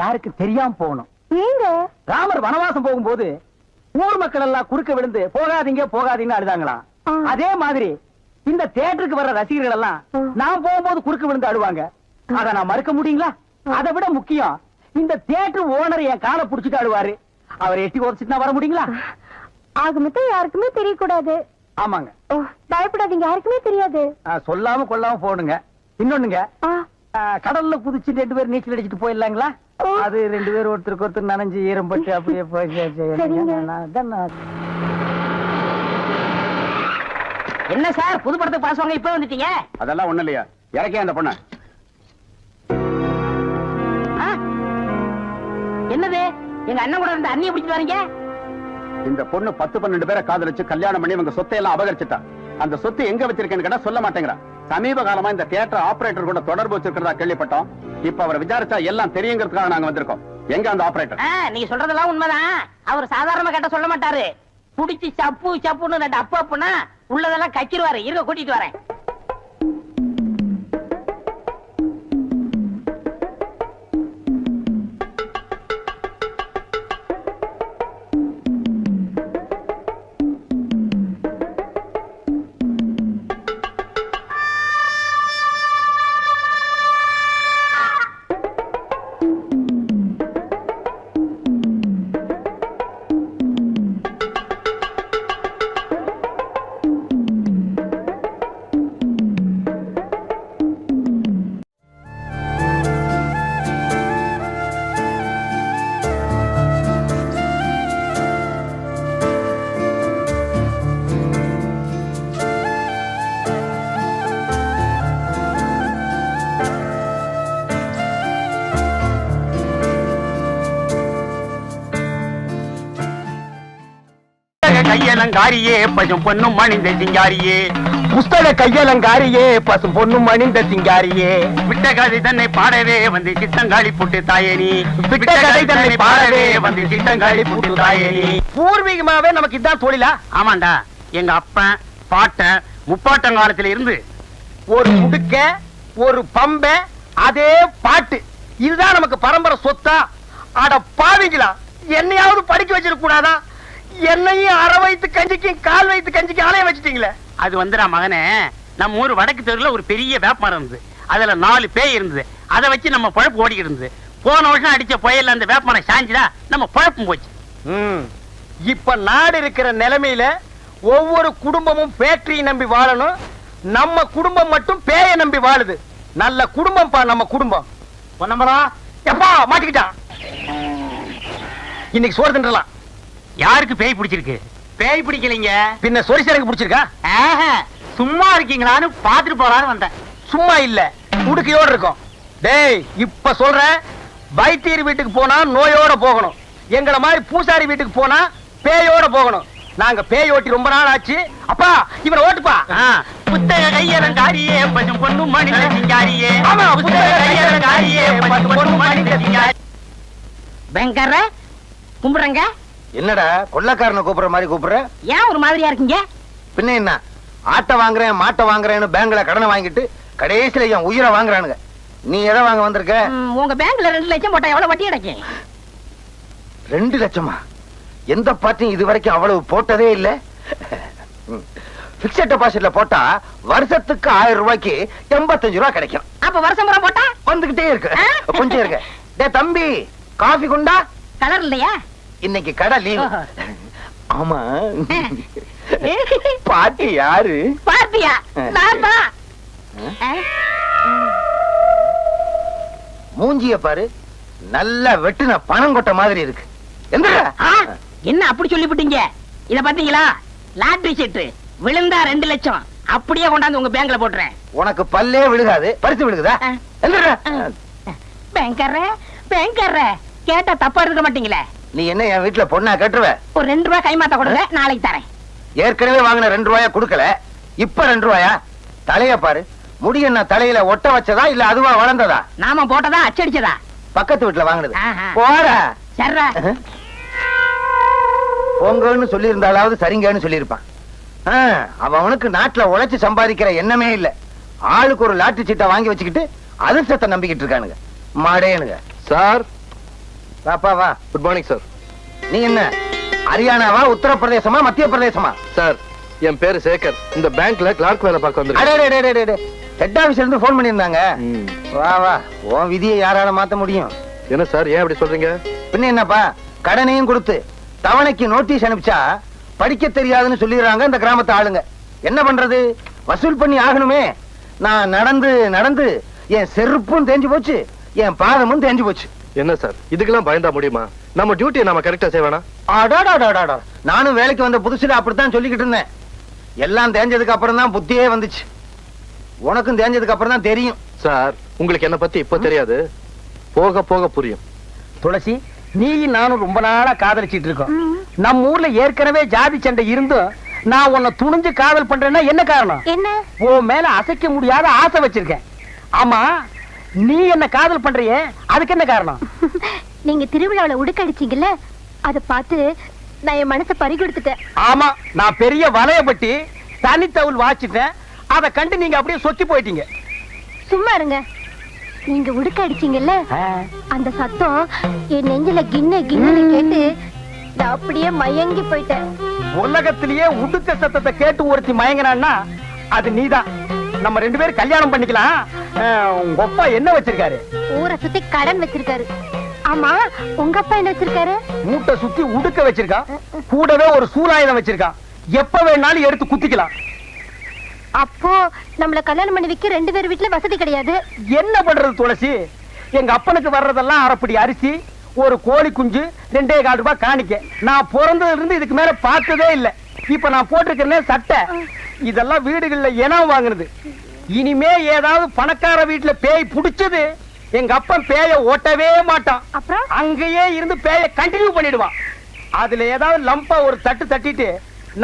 யாருக்கு தெரியாம போகணும். ஏங்க? ராமர் வனவாசம் போகும்போது ஊர் மக்கள் எல்லாம் குறுக்க விழுந்து போகாதீங்க போகாதீங்கன்னு அழுதாங்களாம். ஆ. அதே மாதிரி இந்த தியேட்டருக்கு வர்ற ரசிகர்கள் எல்லாம் நான் போகும்போது குறுக்க விழுந்து அழுவாங்க. அத நான் மறுக்க முடியுங்களா? அதை விட முக்கியம், இந்த தியேட்டர் ஓனர் என் காலை புடிச்சிட்டு அழுவாரு. அவர் எட்டி உதச்சிட்டு வர முடியுங்களா? ஆக மொத்தம் யாருக்குமே தெரியக்கூடாது. ஆமாங்க. ஓ, பயப்படாதீங்க, யாருக்குமே தெரியாது. சொல்லாம கொள்ளாம போடுங்க. இன்னொன்னுங்க, கடல்ல குதிச்சு 2 பேரும் நீச்சல் அடிச்சுட்டு போயிடலாங்களா? அது 2 பேரும் ஒருத்தருக்கு ஒருத்தர் நனைஞ்சு ஈரம் பட்டு அப்படியே போய் என்ன சார் புது படத்துக்கு பாசுவாங்க இப்ப வந்துட்டீங்க? அதெல்லாம் ஒண்ணு இல்லையா, இறக்கே அந்த பொண்ண. ஆ? என்னது? எங்க அண்ணன் கூட இருந்த அண்ணியை பிடிச்சிட்டு வரீங்க? இந்த பொண்ணு 10-12 பேரை காதலிச்சு கல்யாணம் பண்ணி இவங்க சொத்தை எல்லாம் அபகரிச்சுட்டா. அந்த சொத்து எங்க வச்சிருக்கேன்னு கேட்டா சொல்ல மாட்டேங்கிறா. சமீப காலமா இந்த தியேட்டர் ஆபரேட்டர் கூட தொடர்பு வச்சிருக்கிறதா கேள்விப்பட்டோம். இப்ப அவரை விசாரிச்சா எல்லாம் தெரியுங்கிறதுக்காக நாங்க வந்திருக்கோம். எங்க அந்த ஆபரேட்டர்? நீங்க சொல்றதெல்லாம் உண்மைதான். அவர் சாதாரணமா கேட்ட சொல்ல மாட்டாரு. புடிச்சு சப்பு சப்புன்னு 2 அப்பு அப்புனா உள்ளதெல்லாம் கச்சிருவாரு. இருக்க கூட்டிட்டு வரேன். கையலங்காரியே பசும் பொண்ணும் மணிந்த சிங்காரியே புஸ்தக கையலங்காரியே பசும் பொண்ணும் அணிந்த சிங்காரியே விட்ட கதை தன்னை பாடவே வந்து சித்தங்காளி புட்டு தாயேனி விட்ட கதை தன்னை பாடவே வந்து சித்தங்காளி புட்டு தாயேனி. பூர்வீகமாவே நமக்கு இதான் தொழிலா? ஆமாண்டா, எங்க அப்பன் பாட்டன் முப்பாட்டங்காலத்துல இருந்து ஒரு முடுக்க ஒரு பம்ப அதே பாட்டு இதுதான் நமக்கு பரம்பரை சொத்தா? அட பாவிங்களா, என்னையாவது படிக்க வச்சிருக்க கூடாதா? என்னையும் அரை வயித்து கஞ்சிக்கும் கால் வயித்து கஞ்சிக்கும் ஆலய வச்சுட்டீங்களே. அது வந்துடா மகனே, நம்ம ஊர் வடக்கு தெருல ஒரு பெரிய வேப்பமரம் இருந்தது. அதுல 4 பேய் இருந்தது. அதை வச்சு நம்ம பழப்பு ஓடி இருந்தது. போன வருஷம் அடிச்ச புயல்ல அந்த வேப்பமரம் சாஞ்சிடா நம்ம பழப்பும் போச்சு. இப்ப நாடு இருக்கிற நிலைமையில ஒவ்வொரு குடும்பமும் ஃபேக்டரி நம்பி வாழணும். நம்ம குடும்பம் மட்டும் பேய நம்பி வாழுது. நல்ல குடும்பம் பா நம்ம குடும்பம். பொன்னம்பலா எப்பா மாட்டிக்கிட்டான். இன்னைக்கு சோறு தின்றலாம். யாருக்கு பேய் பிடிச்சிருக்கு? பேய் பிடிக்கலைங்க, பின்ன சொரிசரங்கு பிடிச்சிருக்கா? சும்மா இருக்கீங்களான்னு பாத்துட்டு போறான்னு வந்தேன். சும்மா இல்ல, உடுக்கையோட இருக்கும். டேய் இப்ப சொல்றேன், வைத்தியர் வீட்டுக்கு போனா நோயோட போகணும். எங்களை மாதிரி பூசாரி வீட்டுக்கு போனா பேயோட போகணும். நாங்க பேய் ஓட்டி ரொம்ப நாள் ஆச்சு. அப்பா இவரை ஓட்டுப்பா. புத்தக கையலங்காரியே பசும் பொண்ணும் மணிந்த சிங்காரியே. ஆமா, புத்தக கையலங்காரியே பசும் பொண்ணும் மணிந்த சிங்காரி. பயங்கர கும்பிடுறங்க. என்னடா கொள்ளக்காரனை கூப்பிடுற மாதிரி கூப்பிடுற? ஏன் ஒரு மாதிரியா இருக்கீங்க? பின்ன என்ன, ஆட்டை வாங்குறேன் மாட்டை வாங்குறேன்னு பேங்க்ல கடனை வாங்கிட்டு கடைசியில என் உயிரை வாங்குறானுங்க. நீ எதை வாங்க வந்திருக்க? உங்க பேங்க்ல 2 லட்சம் போட்டா எவ்வளவு வட்டி கிடைக்கும்? 2 லட்சமா? எந்த பார்ட்டியும் இது வரைக்கும் அவ்வளவு போட்டதே இல்ல. பிக்ஸட் டெபாசிட்ல போட்டா வருஷத்துக்கு 1000 ரூபாய்க்கு 85 ரூபாய் கிடைக்கும். அப்ப வருஷம் பூரா போட்டா வந்துகிட்டே இருக்கு. கொஞ்சம் இருக்கு. டே தம்பி, காஃபி கொண்டா. கலர் இல்லையா? இன்னைக்கு கடை லீவ். ஆமா, பாட்டி யாரு? பார்த்தியா? நான் தான். மூஞ்சிய பாரு, நல்லா வெட்டுன பணம் கொட்ட மாதிரி இருக்கு. என்ன அப்படி சொல்லிவிட்டீங்க? இத பாத்தீங்களா? லாட்டரி சீட்டு விழுந்தா 2 லட்சம் அப்படியே கொண்டாந்து உங்க பேங்க்ல போட்டுறேன். உனக்கு பல்லே விழுகாது, பரிசு விழுகுதா? பேங்கர்ற பேங்கர்ற கேட்டா தப்பா இருக்க மாட்டீங்களே. நீ என்ன என் வீட்டுல பொண்ணா கட்டுருவ? ஒரு 2 ரூபாய் கைமாத்த கொடுங்க, நாளைக்கு தரேன். ஏற்கனவே வாங்கின 2 ரூபாயா கொடுக்கல, இப்ப 2 ரூபாயா? தலைய பாரு, முடி என்ன தலையில ஒட்ட வச்சதா இல்ல அதுவா வளர்ந்ததா? நாம போட்டதா அச்சடிச்சதா? பக்கத்து வீட்டுல வாங்கினது. ஆஹா. போற சர்ரா. பொங்கல்னு சொல்லி இருந்தாலாவது சரிங்கன்னு சொல்லியிருப்பான். அவனுக்கு நாட்டுல உழைச்சு சம்பாதிக்கிற எண்ணமே இல்ல. ஆளுக்கு ஒரு லாட்டரி சீட்டை வாங்கி வச்சுக்கிட்டு அதிர்ஷ்டத்தை நம்பிக்கிட்டு இருக்கானுங்க மாடேனுங்க. சார் பாப்பா வா. Good morning sir. நீ என்ன ஹரியானாவா, உத்தரப்பிரதேசமா, மத்திய பிரதேசமா? சார் என் பேரு சேகர். இந்த பேங்க்ல கிளார்க் வேலை பார்க்க வந்திருக்கேன். ஹெட் ஆபீஸ்ல இருந்து போன் பண்ணிருந்தாங்க. வா வா, உன் விதியை யாரால மாத்த முடியும்? என்ன சார் ஏன் அப்படி சொல்றீங்க? பின்ன என்னப்பா, கடனையும் கொடுத்து தவணைக்கு நோட்டீஸ் அனுப்பிச்சா படிக்க தெரியாதுன்னு சொல்லிடுறாங்க இந்த கிராமத்து ஆளுங்க. என்ன பண்றது, வசூல் பண்ணி ஆகணுமே. நான் நடந்து நடந்து என் செருப்பும் தேஞ்சு போச்சு, என் பாதமும் தேஞ்சு போச்சு. என்ன சார் இதுக்கெல்லாம் பயந்தா முடியுமா? நம்ம டியூட்டியை நாம கரெக்டா செய்வேனா? நானும் வேலைக்கு வந்த புதுசுல அப்படித்தான் சொல்லிக்கிட்டு இருந்தேன். எல்லாம் தேஞ்சதுக்கு அப்புறம் தான் புத்தியே வந்துச்சு. உனக்கும் தேஞ்சதுக்கு அப்புறம் தான் தெரியும். சார் உங்களுக்கு என்ன பத்தி இப்ப தெரியாது, போக போக புரியும். துளசி, நீ நானும் ரொம்ப நாளா காதலிச்சிட்டு இருக்கோம். நம்ம ஊர்ல ஏற்கனவே ஜாதி சண்டை இருந்தும் நான் உன்னை துணிஞ்சு காதல் பண்றேன்னா என்ன காரணம்? என்ன? உன் மேல அசைக்க முடியாத ஆசை வச்சிருக்கேன். ஆமா, நீ என்ன காதல் பண்றியே, அதுக்கு என்ன காரணம்? நீங்க திருவிழாவுல உடுக்கடிச்சீங்கல்ல, அத பார்த்து நான் என் மனசை பறி கொடுத்துட்டேன். ஆமா, நான் பெரிய வலையப்பட்டி தனித்தவுள் வாச்சிட்டேன். அதை கண்டு நீங்க அப்படியே சொக்கி போயிட்டீங்க. சும்மா இருங்க. நீங்க உடுக்க அடிச்சீங்கல்ல, அந்த சத்தம் என் நெஞ்சில கிண்ண கிண்ணு கேட்டு நான் அப்படியே மயங்கி போயிட்டேன். உலகத்திலேயே உடுக்க சத்தத்தை கேட்டு ஒருத்தி மயங்கினான்னா அது நீதான். நம்ம 2 பேரும் கல்யாணம் பண்ணிக்கலாம். உங்க அப்பா என்ன வச்சிருக்காரு? ஊரை சுத்தி கடன் வச்சிருக்காரு. ஆமா, உங்க அப்பா என்ன வச்சிருக்காரு? மூட்டை சுத்தி உடுக்க வச்சிருக்கான். கூடவே ஒரு சூலாயுதம் வச்சிருக்கான். எப்ப வேணாலும் எடுத்து குத்திக்கலாம். அப்போ நம்மள கல்யாணம் பண்ணி வைக்க 2 பேர் வீட்டுல வசதி கிடையாது. என்ன பண்றது துளசி? எங்க அப்பனுக்கு வர்றதெல்லாம் அரைப்படி அரிசி, ஒரு கோழி குஞ்சு, 2.25 ரூபாய் காணிக்க. நான் பிறந்ததுல இருந்து இதுக்கு மேல பார்த்ததே இல்ல. இப்ப நான் போட்டிருக்கிறேன் சட்டை, இதெல்லாம் வீடுகள்ல இனம் வாங்குனது. இனிமே ஏதாவது பணக்கார வீட்டுல பேய் புடிச்சது, எங்க அப்பன் பேய ஓட்டவே மாட்டான். அப்புறம் அங்கேயே இருந்து பேய கண்டினியூ பண்ணிடுவான். அதுல ஏதாவது லம்பா ஒரு தட்டு தட்டிட்டு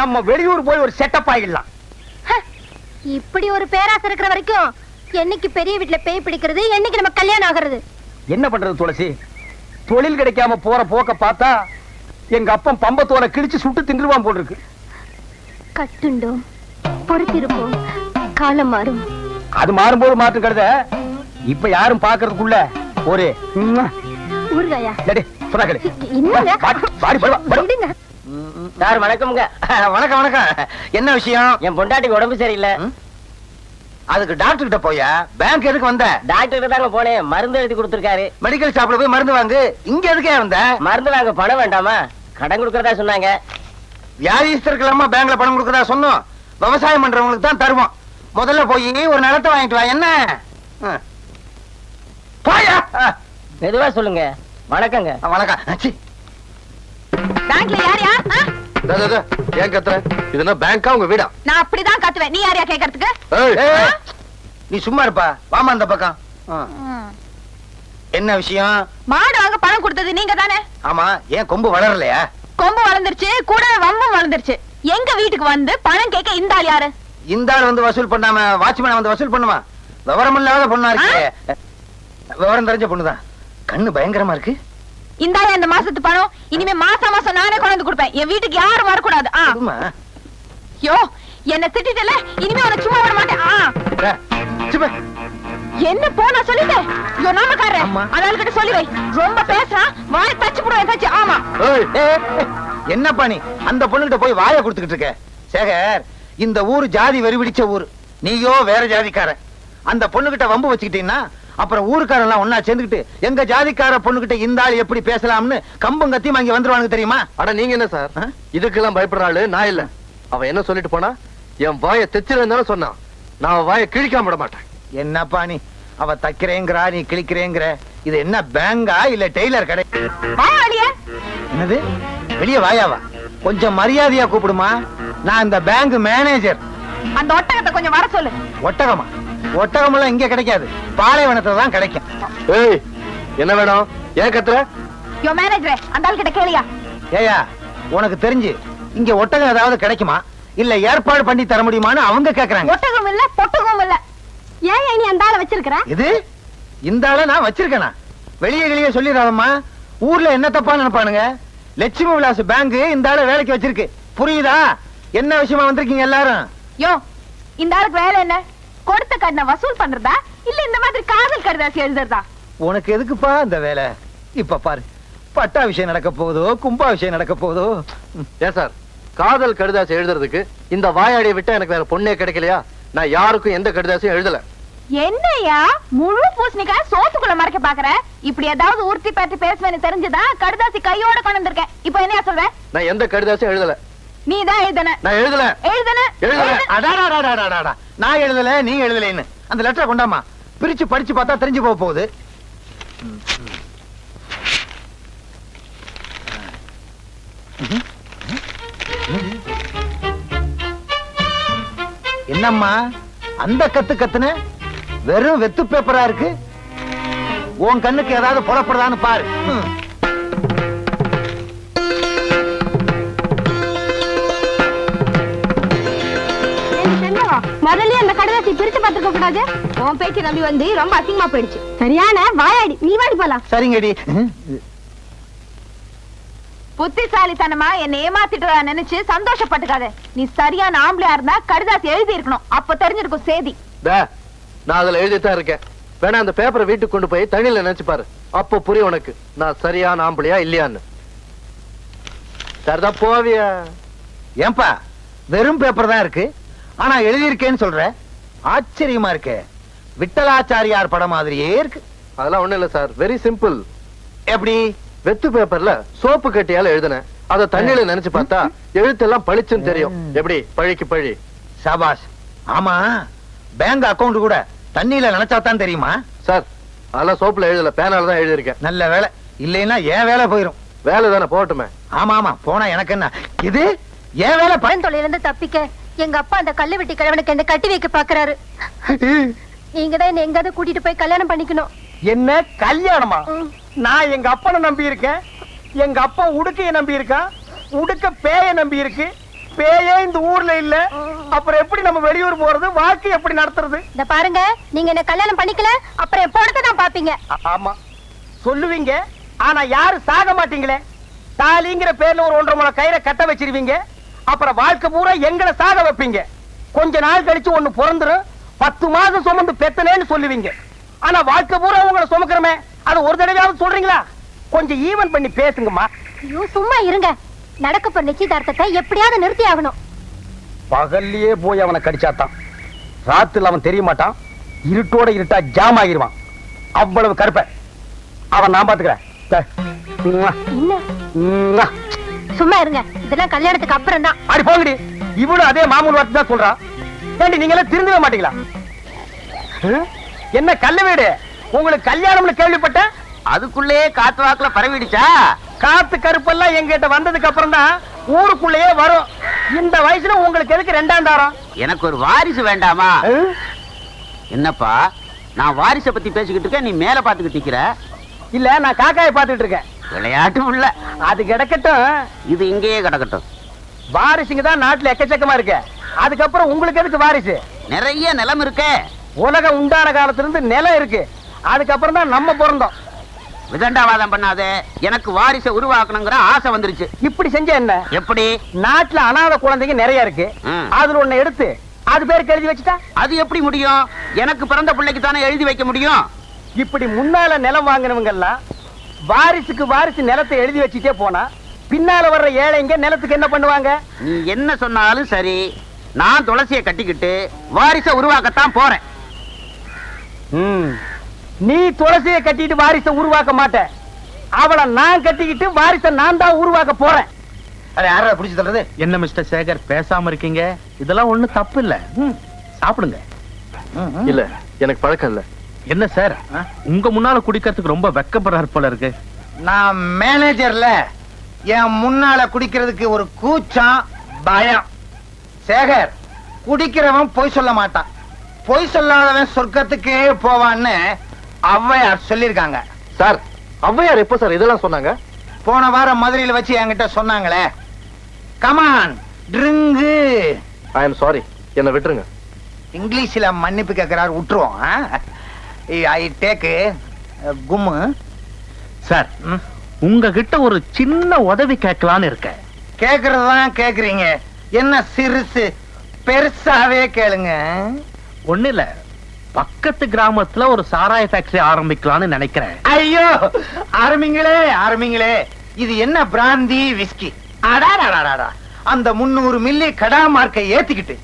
நம்ம வெளியூர் போய் ஒரு செட்டப் ஆகிடலாம். இப்படி ஒரு பேராசை இருக்கிற வரைக்கும் என்னைக்கு பெரிய வீட்டுல பேய் பிடிக்கிறது, என்னைக்கு நம்ம கல்யாணம் ஆகிறது? என்ன பண்றது துளசி? தொழில் கிடைக்காம போற போக்க பார்த்தா எங்க அப்பன் பம்பத்தோட கிழிச்சு சுட்டு தின்றுவான் போல் இருக்கு. கட்டுண்டோம், பொறுத்திருப்போம், காலம் மாறும். அது மாறும்போது மாற்று கருத இப்ப யாரும் பாக்குறதுக்குள்ள ஒரு ஊர்காயா? என்னங்க சார் வணக்கம்ங்க. வணக்கம் வணக்கம். என்ன விஷயம்? என் பொண்டாட்டிக்கு உடம்பு சரியில்லை. அதுக்கு டாக்டர் கிட்ட போயா? பேங்க் எதுக்கு வந்த? டாக்டர் தாங்க போனேன், மருந்து எழுதி கொடுத்திருக்காரு. மெடிக்கல் ஷாப்ல போய் மருந்து வாங்கு. இங்க எதுக்கே வந்த? மருந்து வாங்க பணம் வேண்டாமா? கடன் கொடுக்கறதா சொன்னாங்க. வியாதிஸ்தருக்கெல்லாமா பேங்க்ல பணம் கொடுக்கறதா சொன்னோம்? விவசாயம் பண்றவங்களுக்கு தான் தருவோம். முதல்ல போய் ஒரு நிலத்தை வாங்கிட்டு வா. என்ன போயா? மெதுவா சொல்லுங்க. வணக்கங்க. வணக்கம். பேங்க்ல யாரையா? ஏன் கத்துற? இதுனா பேங்கா உங்க வீடா? நான் அப்படிதான் கத்துவேன். நீ யாரையா கேக்குறதுக்கு? நீ சும்மா இருப்பா. வாமா அந்த பக்கம். என்ன விஷயம்? மாடு வாங்க பணம் கொடுத்தது நீங்க தானே? ஆமா. ஏன் கொம்பு வளரலையா? கொம்பு வளர்ந்துருச்சு, கூட வம்பும் வளர்ந்துருச்சு. எங்க வீட்டுக்கு வந்து பணம் கேட்க இந்த ஆள் யாரு? இந்த ஆள் வந்து வசூல் பண்ணாம வாட்ச்மேன் வந்து வசூல் பண்ணுமா? விவரம் இல்லாத பொண்ணா இருக்கு. விவரம் தெரிஞ்ச பொண்ணுதான். கண்ணு பயங்கரமா இருக்கு. இந்த ஆள் இந்த மாசத்து பணம் இனிமே மாசம் மாசம் நானே கொண்டு வந்து கொடுப்பேன். என் வீட்டுக்கு யாரும் வரக்கூடாது. யோ, என்ன திட்டிட்டல, இனிமே உன்னை சும்மா விட மாட்டேன். என்ன போனா சொல்லிட்டேன். யோ நாமக்காரர், அதனால கிட்ட சொல்லி வை. ரொம்ப பேசுறான், வாய் தச்சு போடுவேன். தச்சு. ஆமா. என்னப்பா நீ அந்த பொண்ணுகிட்ட போய் வாயை கொடுத்துக்கிட்டு இருக்க? சேகர், இந்த ஊரு ஜாதி வெறி பிடிச்ச ஊரு. நீயோ வேற ஜாதிக்காரன். அந்த பொண்ணுகிட்ட வம்பு வச்சுக்கிட்டீங்கன்னா அப்புறம் ஊருக்காரன் எல்லாம் ஒன்னா சேர்ந்துக்கிட்டு எங்க ஜாதிக்கார பொண்ணுகிட்ட இந்த ஆள் எப்படி பேசலாம்னு கம்பம் கத்தியும் அங்க வந்துருவாங்க தெரியுமா? அட நீங்க என்ன சார் இதுக்கெல்லாம் பயப்படுற ஆளு? நான் இல்ல. அவன் என்ன சொல்லிட்டு போனா, என் வாயை தைச்சிருந்தாலும் சொன்னான். நான் வாயை கிழிக்காம விட மாட்டேன். என்னப்பா நீ? அவ தைக்கிறேங்கிறா, நீ கிழிக்கிறேங்கிற. இது என்ன பேங்கா இல்ல டெய்லர் கடை? என்னது? வெளியே வாயாவா? கொஞ்சம் மரியாதையா கூப்பிடுமா. நான் இந்த பேங்க் மேனேஜர். அந்த ஒட்டகத்தை கொஞ்சம் வர சொல்லு. ஒட்டகமா? ஒட்டகம் எல்லாம் இங்க கிடைக்காது, பாலைவனத்துல தான் கிடைக்கும். ஏய், என்ன வேணும்? ஏன் கத்துற? யோ மேனேஜரே, அந்த ஆள் கிட்ட கேளியா? ஏயா, உனக்கு தெரிஞ்சு இங்க ஒட்டகம் ஏதாவது கிடைக்குமா இல்ல ஏற்பாடு பண்ணி தர முடியுமான்னு அவங்க கேக்குறாங்க. ஒட்டகம் இல்ல, பொட்டகம் இல்ல. ஏன் நீ அந்த ஆளை வச்சிருக்கிற? இது இந்த ஆளை நான் வச்சிருக்கேனா? வெளியே சொல்லிடாதம்மா. ஊர்ல என்ன தப்பா நினைப்பானுங்க. லட்சுமி விலாஸ் பேங்க் இந்த ஆளை வேலைக்கு வச்சிருக்கு. புரியுதா? என்ன விஷயமா வந்திருக்கீங்க எல்லாரும்? யோ, இந்த ஆளுக்கு வேலை என்ன? கொடுத்த கடனை வசூல் பண்றதா இல்ல இந்த மாதிரி காதல் கடிதாசி எழுதுறதா? உனக்கு எதுக்குப்பா இந்த வேலை? இப்ப பாரு, பட்டா விஷயம் நடக்க போகுதோ, கும்பா விஷயம் நடக்க போகுதோ. ஏன் சார், காதல் கடிதாசி எழுதுறதுக்கு இந்த வாயாடியை விட்டா எனக்கு வேற பொண்ணே கிடைக்கலையா? நான் யாருக்கும் எந்த கடிதாசியும் எழுதல. என்னையா முழு பூசணிக்காய் சோத்துக்குள்ள மறைக்க பாக்குற? இப்படி ஏதாவது உறுத்தி பற்றி பேசுவேன்னு தெரிஞ்சுதான் கடிதாசி கையோட கொண்டு வந்திருக்கேன். இப்ப என்னையா சொல்ற? நான் எந்த கடிதாசியும் எழுதல. நீ தான் எழுதன. நான் எழுதல. நான் எழுதல, நீ எழுதலைன்னு. அந்த லெட்டரை கொண்டாமா, பிரிச்சு படிச்சு பார்த்தா தெரிஞ்சு போக போகுது. என்னம்மா அந்த கத்துன? வெறும் வெத்து பேப்பரா இருக்கு. உன் கண்ணுக்கு ஏதாவது புறப்படுதான்னு பாரு. முதல்ல அந்த கடிதாசி பிரிச்சு பார்த்துக்க கூடாது. உன் பேச்சு நம்பி வந்து ரொம்ப அசிங்கமா போயிடுச்சு. சரியான வாயாடி. நீ வாடி போலாம். சரிங்கடி. புத்திசாலித்தனமா என்ன ஏமாத்திட்டதா நினைச்சு சந்தோஷப்பட்டுக்காத. நீ சரியான ஆம்பளையா இருந்தா கடிதாசி எழுதி இருக்கணும். அப்ப தெரிஞ்சிருக்கும் சேதி. நான் அதுல எழுதித்தான் இருக்கேன். வேணா அந்த பேப்பரை வீட்டுக்கு கொண்டு போய் தண்ணியில நினைச்சு பாரு. அப்ப புரியும் உனக்கு நான் சரியான ஆம்பளையா இல்லையான்னு. சரிதான் போவியா? ஏன்பா வெறும் பேப்பர் தான் இருக்கு, ஆனா எழுதியிருக்கேன்னு சொல்ற? ஆச்சரியமா இருக்கு. விட்டலாச்சாரியார் படம் மாதிரியே இருக்கு. அதெல்லாம் ஒண்ணு இல்ல சார், வெரி சிம்பிள். எப்படி? வெத்து பேப்பர்ல சோப்பு கட்டியால எழுதுனேன். அத தண்ணியில நினைச்சு பார்த்தா எழுத்தெல்லாம் பளிச்சுன்னு தெரியும். எப்படி? பழிக்கு பழி. சபாஷ். ஆமா, பேங்க் அக்கவுண்ட் கூட தண்ணியில நினைச்சாதான் தெரியுமா? சார், அதெல்லாம் சோப்புல எழுதல, பேனால தான் எழுதியிருக்கேன். நல்ல வேலை. இல்லைன்னா ஏன் வேலை போயிரும். வேலை தானே, போகட்டுமே. ஆமா ஆமா, போனா எனக்கு என்ன? இது ஏன் வேலை? பயன்தொழில இருந்து தப்பிக்க எங்க அப்பா அந்த கல்லு வெட்டி கிழவனுக்கு என்ன கட்டி வைக்க பாக்குறாரு. நீங்க தான் என்ன எங்காவது கூட்டிட்டு போய் கல்யாணம் பண்ணிக்கணும். என்ன கல்யாணமா? நான் எங்க அப்பனை நம்பி இருக்கேன். எங்க அப்பா உடுக்கைய நம்பி இருக்கான். உடுக்க பேய நம்பி இருக்கு. பேயே இந்த ஊர்ல இல்ல, அப்புறம் எப்படி நம்ம வெளியூர் போறது, வாழ்க்கை எப்படி நடத்துறது? இந்த பாருங்க, நீங்க என்ன கல்யாணம் பண்ணிக்கல அப்புறம் என் படத்தை தான் பாப்பீங்க. ஆமா சொல்லுவீங்க, ஆனா யாரும் சாக மாட்டீங்களே. தாலிங்கிற பேர்ல ஒரு 1.5 முழம் கயிறை கட்ட வச்சிருவீங்க, அப்புறம் வாழ்க்கை பூரா எங்களை சாக வைப்பீங்க. கொஞ்ச நாள் கழிச்சு ஒண்ணு பிறந்துரும், 10 மாசம் சுமந்து பெத்தனேன்னு சொல்லுவீங்க. ஆனா வாழ்க்கை பூரா உங்களை சுமக்கிறமே, அது ஒரு தடவையாவது சொல்றீங்களா? கொஞ்சம் ஈவன் பண்ணி பேசுங்கம்மா. ஐயோ சும்மா இருங்க. நடக்க போற நிச்சயதார்த்தத்தை எப்படியாவது நிறுத்தி ஆகணும். பகல்லையே போய் அவனை கடிச்சாத்தான், ராத்துல அவன் தெரிய மாட்டான், இருட்டோட இருட்டா ஜாம் ஆகிருவான். அவ்வளவு கருப்ப அவன் நான் பாத்துக்கிறேன். என்ன சும்மா இருங்க, இதெல்லாம் கல்யாணத்துக்கு அப்புறம் தான். அடி போங்கடி, இவளும் அதே மாமூல் வார்த்தை தான் சொல்றான். ஏண்டி நீங்க எல்லாம் திருந்தவே மாட்டீங்களா? என்ன கல்ல வீடு, உங்களுக்கு கல்யாணம்னு கேள்விப்பட்டேன், அதுக்குள்ளேயே காத்து வாக்குல பரவிடுச்சா? காத்து கருப்பெல்லாம் எங்கிட்ட வந்ததுக்கு அப்புறம் தான் ஊருக்குள்ளேயே வரும். இந்த வயசுல உங்களுக்கு எதுக்கு 2ஆம் தாரம்? எனக்கு ஒரு வாரிசு வேண்டாமா? என்னப்பா, நான் வாரிசை பத்தி பேசிக்கிட்டு இருக்கேன், நீ மேல பாத்துக்கிட்டு நிக்கிற. இல்ல, நான் காக்காயை பாத்துட்டு இருக்கேன். விளையாட்டு உள்ள அது கிடக்கட்டும், இது இங்கேயே கிடக்கட்டும். வாரிசுங்க தான் நாட்டுல எக்கச்சக்கமா இருக்கு. அதுக்கப்புறம் உங்களுக்கு எதுக்கு வாரிசு? நிறைய நிலம் இருக்கே. உலகம் உண்டான காலத்துல இருந்து நிலம் இருக்கு, அதுக்கப்புறம் தான் நம்ம பிறந்தோம். விதண்டாவாதம் பண்ணாதே, எனக்கு வாரிசை உருவாக்கணுங்கிற ஆசை வந்துருச்சு. இப்படி செஞ்ச என்ன? எப்படி? நாட்டுல அனாதை குழந்தைங்க நிறைய இருக்கு, அதுல ஒண்ணு எடுத்து அது பேருக்கு எழுதி வச்சுட்டா அது எப்படி முடியும்? எனக்கு பிறந்த பிள்ளைக்கு தானே எழுதி வைக்க முடியும். இப்படி முன்னால நிலம் வாங்கினவங்க எல்லாம் வாரிசுக்கு வாரிசு நிலத்தை எழுதி வச்சுட்டே போனா பின்னால வர்ற ஏழைங்க நிலத்துக்கு என்ன பண்ணுவாங்க? நீ என்ன சொன்னாலும் சரி, நான் துளசியை கட்டிக்கிட்டு வாரிசை உருவாக்கத்தான் போறேன். நீ துளசியை கட்டிட்டு வாரிசை உருவாக்க மாட்ட, அவளை நான் கட்டிக்கிட்டு வாரிசை நான் தான் உருவாக்க போறேன். அதை யாரா பிடிச்சு தள்ளுறது? என்ன மிஸ்டர் சேகர் பேசாம இருக்கீங்க? இதெல்லாம் ஒண்ணும் தப்பு இல்ல, சாப்பிடுங்க. இல்ல எனக்கு பழக்கம் இல்ல. என்ன சார், உங்க முன்னால குடிக்கிறதுக்கு ரொம்ப வெக்கப்படுறாரு போல இருக்கு. நான் மேனேஜர்ல, என் முன்னால குடிக்கிறதுக்கு ஒரு கூச்சம், பயம். சேகர், குடிக்கிறவன் பொய் சொல்ல மாட்டான், பொய் சொல்லாதவன் சொர்க்கத்துக்கே போவான்னு ஔவையார் சொல்லிருக்காங்க. சார், ஔவையார் எப்ப சார் இதெல்லாம் சொன்னாங்க? போன வாரம் மதுரையில வச்சு என்கிட்ட சொன்னாங்களே. Come on drink. I am sorry, என்ன விட்டுருங்க. இங்கிலீஷ்ல மன்னிப்பு கேட்கிறாரு, விட்டுருவோம். I take கும்மு. சார், உங்ககிட்ட ஒரு சின்ன உதவி கேட்கலான்னு இருக்க. கேக்குறதுதான் கேக்குறீங்க, என்ன சிறுசு, பெருசாவே கேளுங்க. ஒண்ணு இல்ல, பக்கத்து கிராமத்துல ஒரு சாராய ஃபேக்டரி ஆரம்பிக்கலாம்னு நினைக்கிறேன். ஐயோ, ஆரம்பிங்களே ஆரம்பிங்களே. இது என்ன பிராந்தி விஸ்கி? அடாடாடாடா, அந்த 300 மில்லி கடா மார்க்கை ஏத்திக்கிட்டு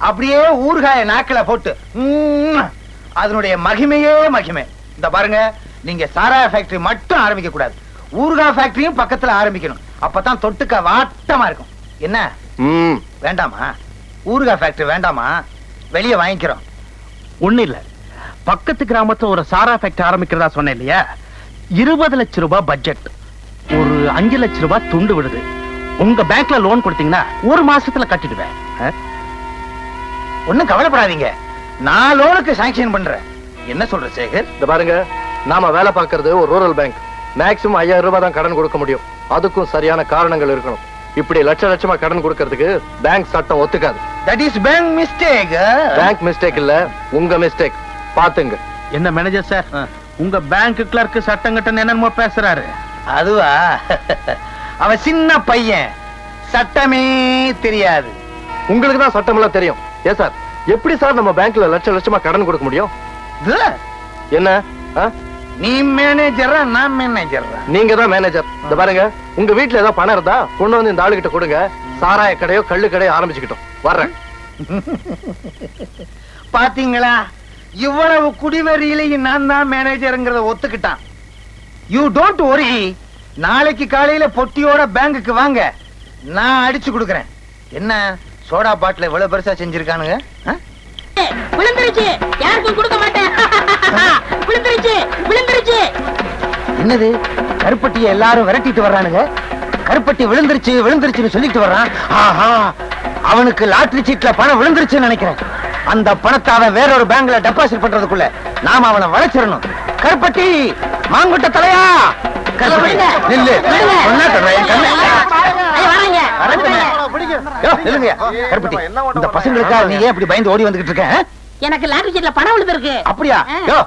அப்படியே ஊறுகாய நாக்கில போட்டு அதனுடைய மகிமையே மகிமை. இந்த பாருங்க, நீங்க சாராய ஃபேக்டரி மட்டும் ஆரம்பிக்க கூடாது, ஊறுகா ஃபேக்டரியும் பக்கத்துல ஆரம்பிக்கணும். அப்பதான் தொட்டுக்க வாட்டமா இருக்கும். என்ன வேண்டாமா? ஊறுகா ஃபேக்டரி வேண்டாமா? வெளியே வாங்கிக்கிறோம். ஒண்ணு இல்ல, பக்கத்து கிராமத்துல ஒரு சாரா ஃபேக்டரி ஆரம்பிக்கிறதா சொன்னேன் இல்லையா? 20 லட்சம் ரூபாய் பட்ஜெட், ஒரு 5 லட்சம் ரூபாய் துண்டு விடுது. உங்க பேங்க்ல லோன் கொடுத்தீங்கன்னா 1 மாசத்துல கட்டிடுவேன். ஒண்ணும் கவலைப்படாதீங்க, நான் லோனுக்கு சாங்ஷன் பண்றேன். என்ன சொல்ற சேகர்? இந்த பாருங்க, நாம வேலை பார்க்கறது ஒரு ரூரல் பேங்க். மேக்ஸிமம் 5000 ரூபாய் தான் கடன் கொடுக்க முடியும். அதுக்கும் சரியான காரணங்கள் இருக்கணும். இப்படி லட்சமா கடன் கொடுக்கிறதுக்கு பேங்க் சட்டம் ஒத்துக்காது. That is bank mistake. Bank mistake இல்ல, உங்க மிஸ்டேக். பாத்துங்க. என்ன மேனேஜர் சார், உங்க பேங்க் கிளர்க் சட்டம் கட்ட என்னமோ பேசுறாரு. அதுவா? அவன் சின்ன பையன், சட்டமே தெரியாது. உங்களுக்கு தான் சட்டம் எல்லாம் தெரியும். ஏன் சார், எப்படி சார் நம்ம பேங்க்ல லட்சமா கடன் கொடுக்க முடியும்? என்ன, நீ மேனேஜரா நான் மேனேஜரா? நீங்க தான் மேனேஜர். இந்த பாருங்க, உங்க வீட்டுல ஏதாவது பணம் இருந்தா கொண்டு வந்து இந்த ஆளுகிட்ட கொடுங்க. சாராய கடையோ கள்ளு கடையோ ஆரம்பிச்சுக்கிட்டோம். வர்றேன். பாத்தீங்களா, இவ்வளவு குடிவெறியிலையும் நான் தான் மேனேஜர்ங்கிறத ஒத்துக்கிட்டான். யூ டோன்ட் வரி, நாளைக்கு காலையில பொட்டியோட பேங்குக்கு வாங்க, நான் அடிச்சு கொடுக்கறேன். என்ன சோடா பாட்டில் இவ்வளவு பெருசா செஞ்சிருக்கானுங்க? விழுந்துருச்சு, யாருக்கும் கொடுக்க மாட்டேன். விழுந்துருச்சு விழுந்துருச்சு. என்னது, கருப்பட்டியை எல்லாரும் விரட்டிட்டு வர்றானுங்க. கருப்பட்டி விழுந்துருச்சு விழுந்துருச்சுன்னு சொல்லிட்டு வர்றான். ஆஹா, அவனுக்கு லாட்டரி சீட்ல பணம் விழுந்துருச்சுன்னு நினைக்கிறேன். அந்த பணத்தை அவன் வேறொரு பேங்க்ல டெபாசிட் பண்றதுக்குள்ள நாம அவனை வளைச்சிடணும். கருப்பட்டி, மாங்குட்ட தலையா, கருப்பட்டி நில்லு. சொன்னா தர்றேன், என் கண்ணு. ஐயா, வராங்க. நில்லுங்க கருப்பட்டி. இந்த பசங்களுக்கா நீ ஏன் இப்படி பயந்து ஓடி வந்துகிட்டு இருக்க? எனக்கு லாட்டரி சீட்ல பணம் விழுந்திருக்கு. அப்படியா? யோ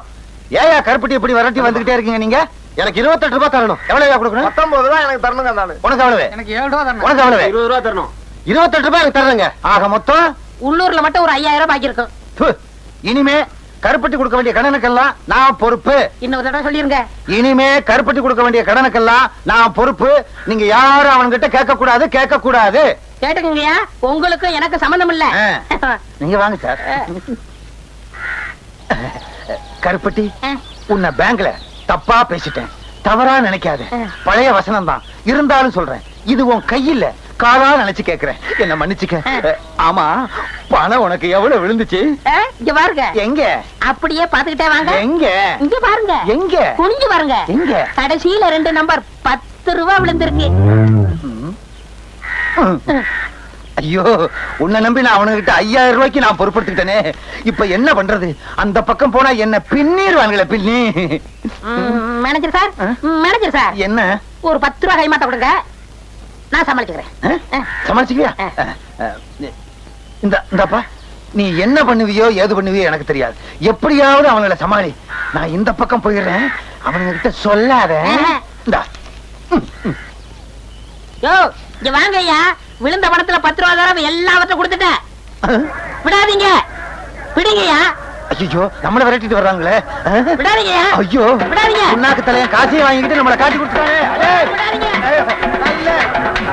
ஏயா கருப்பட்டி இப்படி விரட்டி வந்துகிட்டே இருக்கீங்க நீங்க? எனக்கு 28 ரூபாய் தரணும். எவ்வளவு கொடுக்கணும்? 19 ரூபாய் எனக்கு தரணுங்க நானு. உனக்கு எவ்வளவு? எனக்கு 7 ரூபாய் தரணும். உனக்கு எவ்வளவு? 20 ரூபாய் தரணும். 28 ரூபாய் எனக்கு தர்றேங்க. ஆக மொத்தம் உள்ளூர்ல மட்டும் ஒரு 5000 பாக்கி இருக்கும். ப்பு. இனிமே கருப்பட்டி கொடுக்க வேண்டிய கடனுக்கெல்லாம் நான் பொறுப்பு. இன்னொரு தடவை சொல்லிருங்க. இனிமே கருப்பட்டி கொடுக்க வேண்டிய கடனுக்கெல்லாம் நான் பொறுப்பு. நீங்க யாரும் அவன்கிட்ட கேட்க கூடாது, கேட்க கூடாது. கேட்டுக்கங்கய்யா, உங்களுக்கு எனக்கு சம்பந்தம் இல்ல. நீங்க வாங்க சார். கருப்பட்டி, உன்னை பேங்க்ல தப்பா பேசிட்டேன், தவறா நினைக்காத. பழைய வசனம் தான் இருந்தாலும் சொல்றேன், இது உன் கையில காலா நினைச்சு கேக்குறேன், என்ன மன்னிச்சுக்க. ஆமா, பணம் உனக்கு எவ்வளவு விழுந்துச்சு? இங்க பாருங்க. எங்க? அப்படியே பாத்துக்கிட்டே வாங்க. எங்க? இங்க பாருங்க. எங்க? குனிஞ்சு பாருங்க. எங்க? கடைசியில 2 நம்பர் 10 ரூபாய் விழுந்திருக்கு. ஐயோ, உன்னை நம்பி நான் அவனுகிட்ட 5000 ரூபாய்க்கு நான் பொறுப்படுத்திட்டேனே. இப்ப என்ன பண்றது? அந்த பக்கம் போனா என்ன பின்னிடுவாங்களே, பின்னி. மேனேஜர் சார், மேனேஜர் சார், என்ன? ஒரு 10 ரூபாய் கைமாத்த கொடுங்க, நான் சமாளிச்சுக்கிறேன். சமாளிச்சுக்கியா? இந்தப்பா, நீ என்ன பண்ணுவியோ ஏது பண்ணுவியோ எனக்கு தெரியாது. எப்படியாவது அவங்கள சமாளி. நான் இந்த பக்கம் போயிடுறேன், அவனுங்கிட்ட சொல்லாத. இந்தா. யோ, இங்க வாங்க ஐயா. விழுந்த பணத்துல 10 ரூபாய் தடவை எல்லாவற்றையும் கொடுத்துட்டேன். விடாதீங்க, விடுங்கய்யா. ஐயோ, நம்மள விரட்டிட்டு வர்றாங்களே. விடாதீங்கய்யா. ஐயோ, விடாதீங்க. உன்னாக்கு தலையன் காசையும் வாங்கிட்டு நம்மளை காட்டி கொடுத்துட்டாங்க. விடாதீங்க.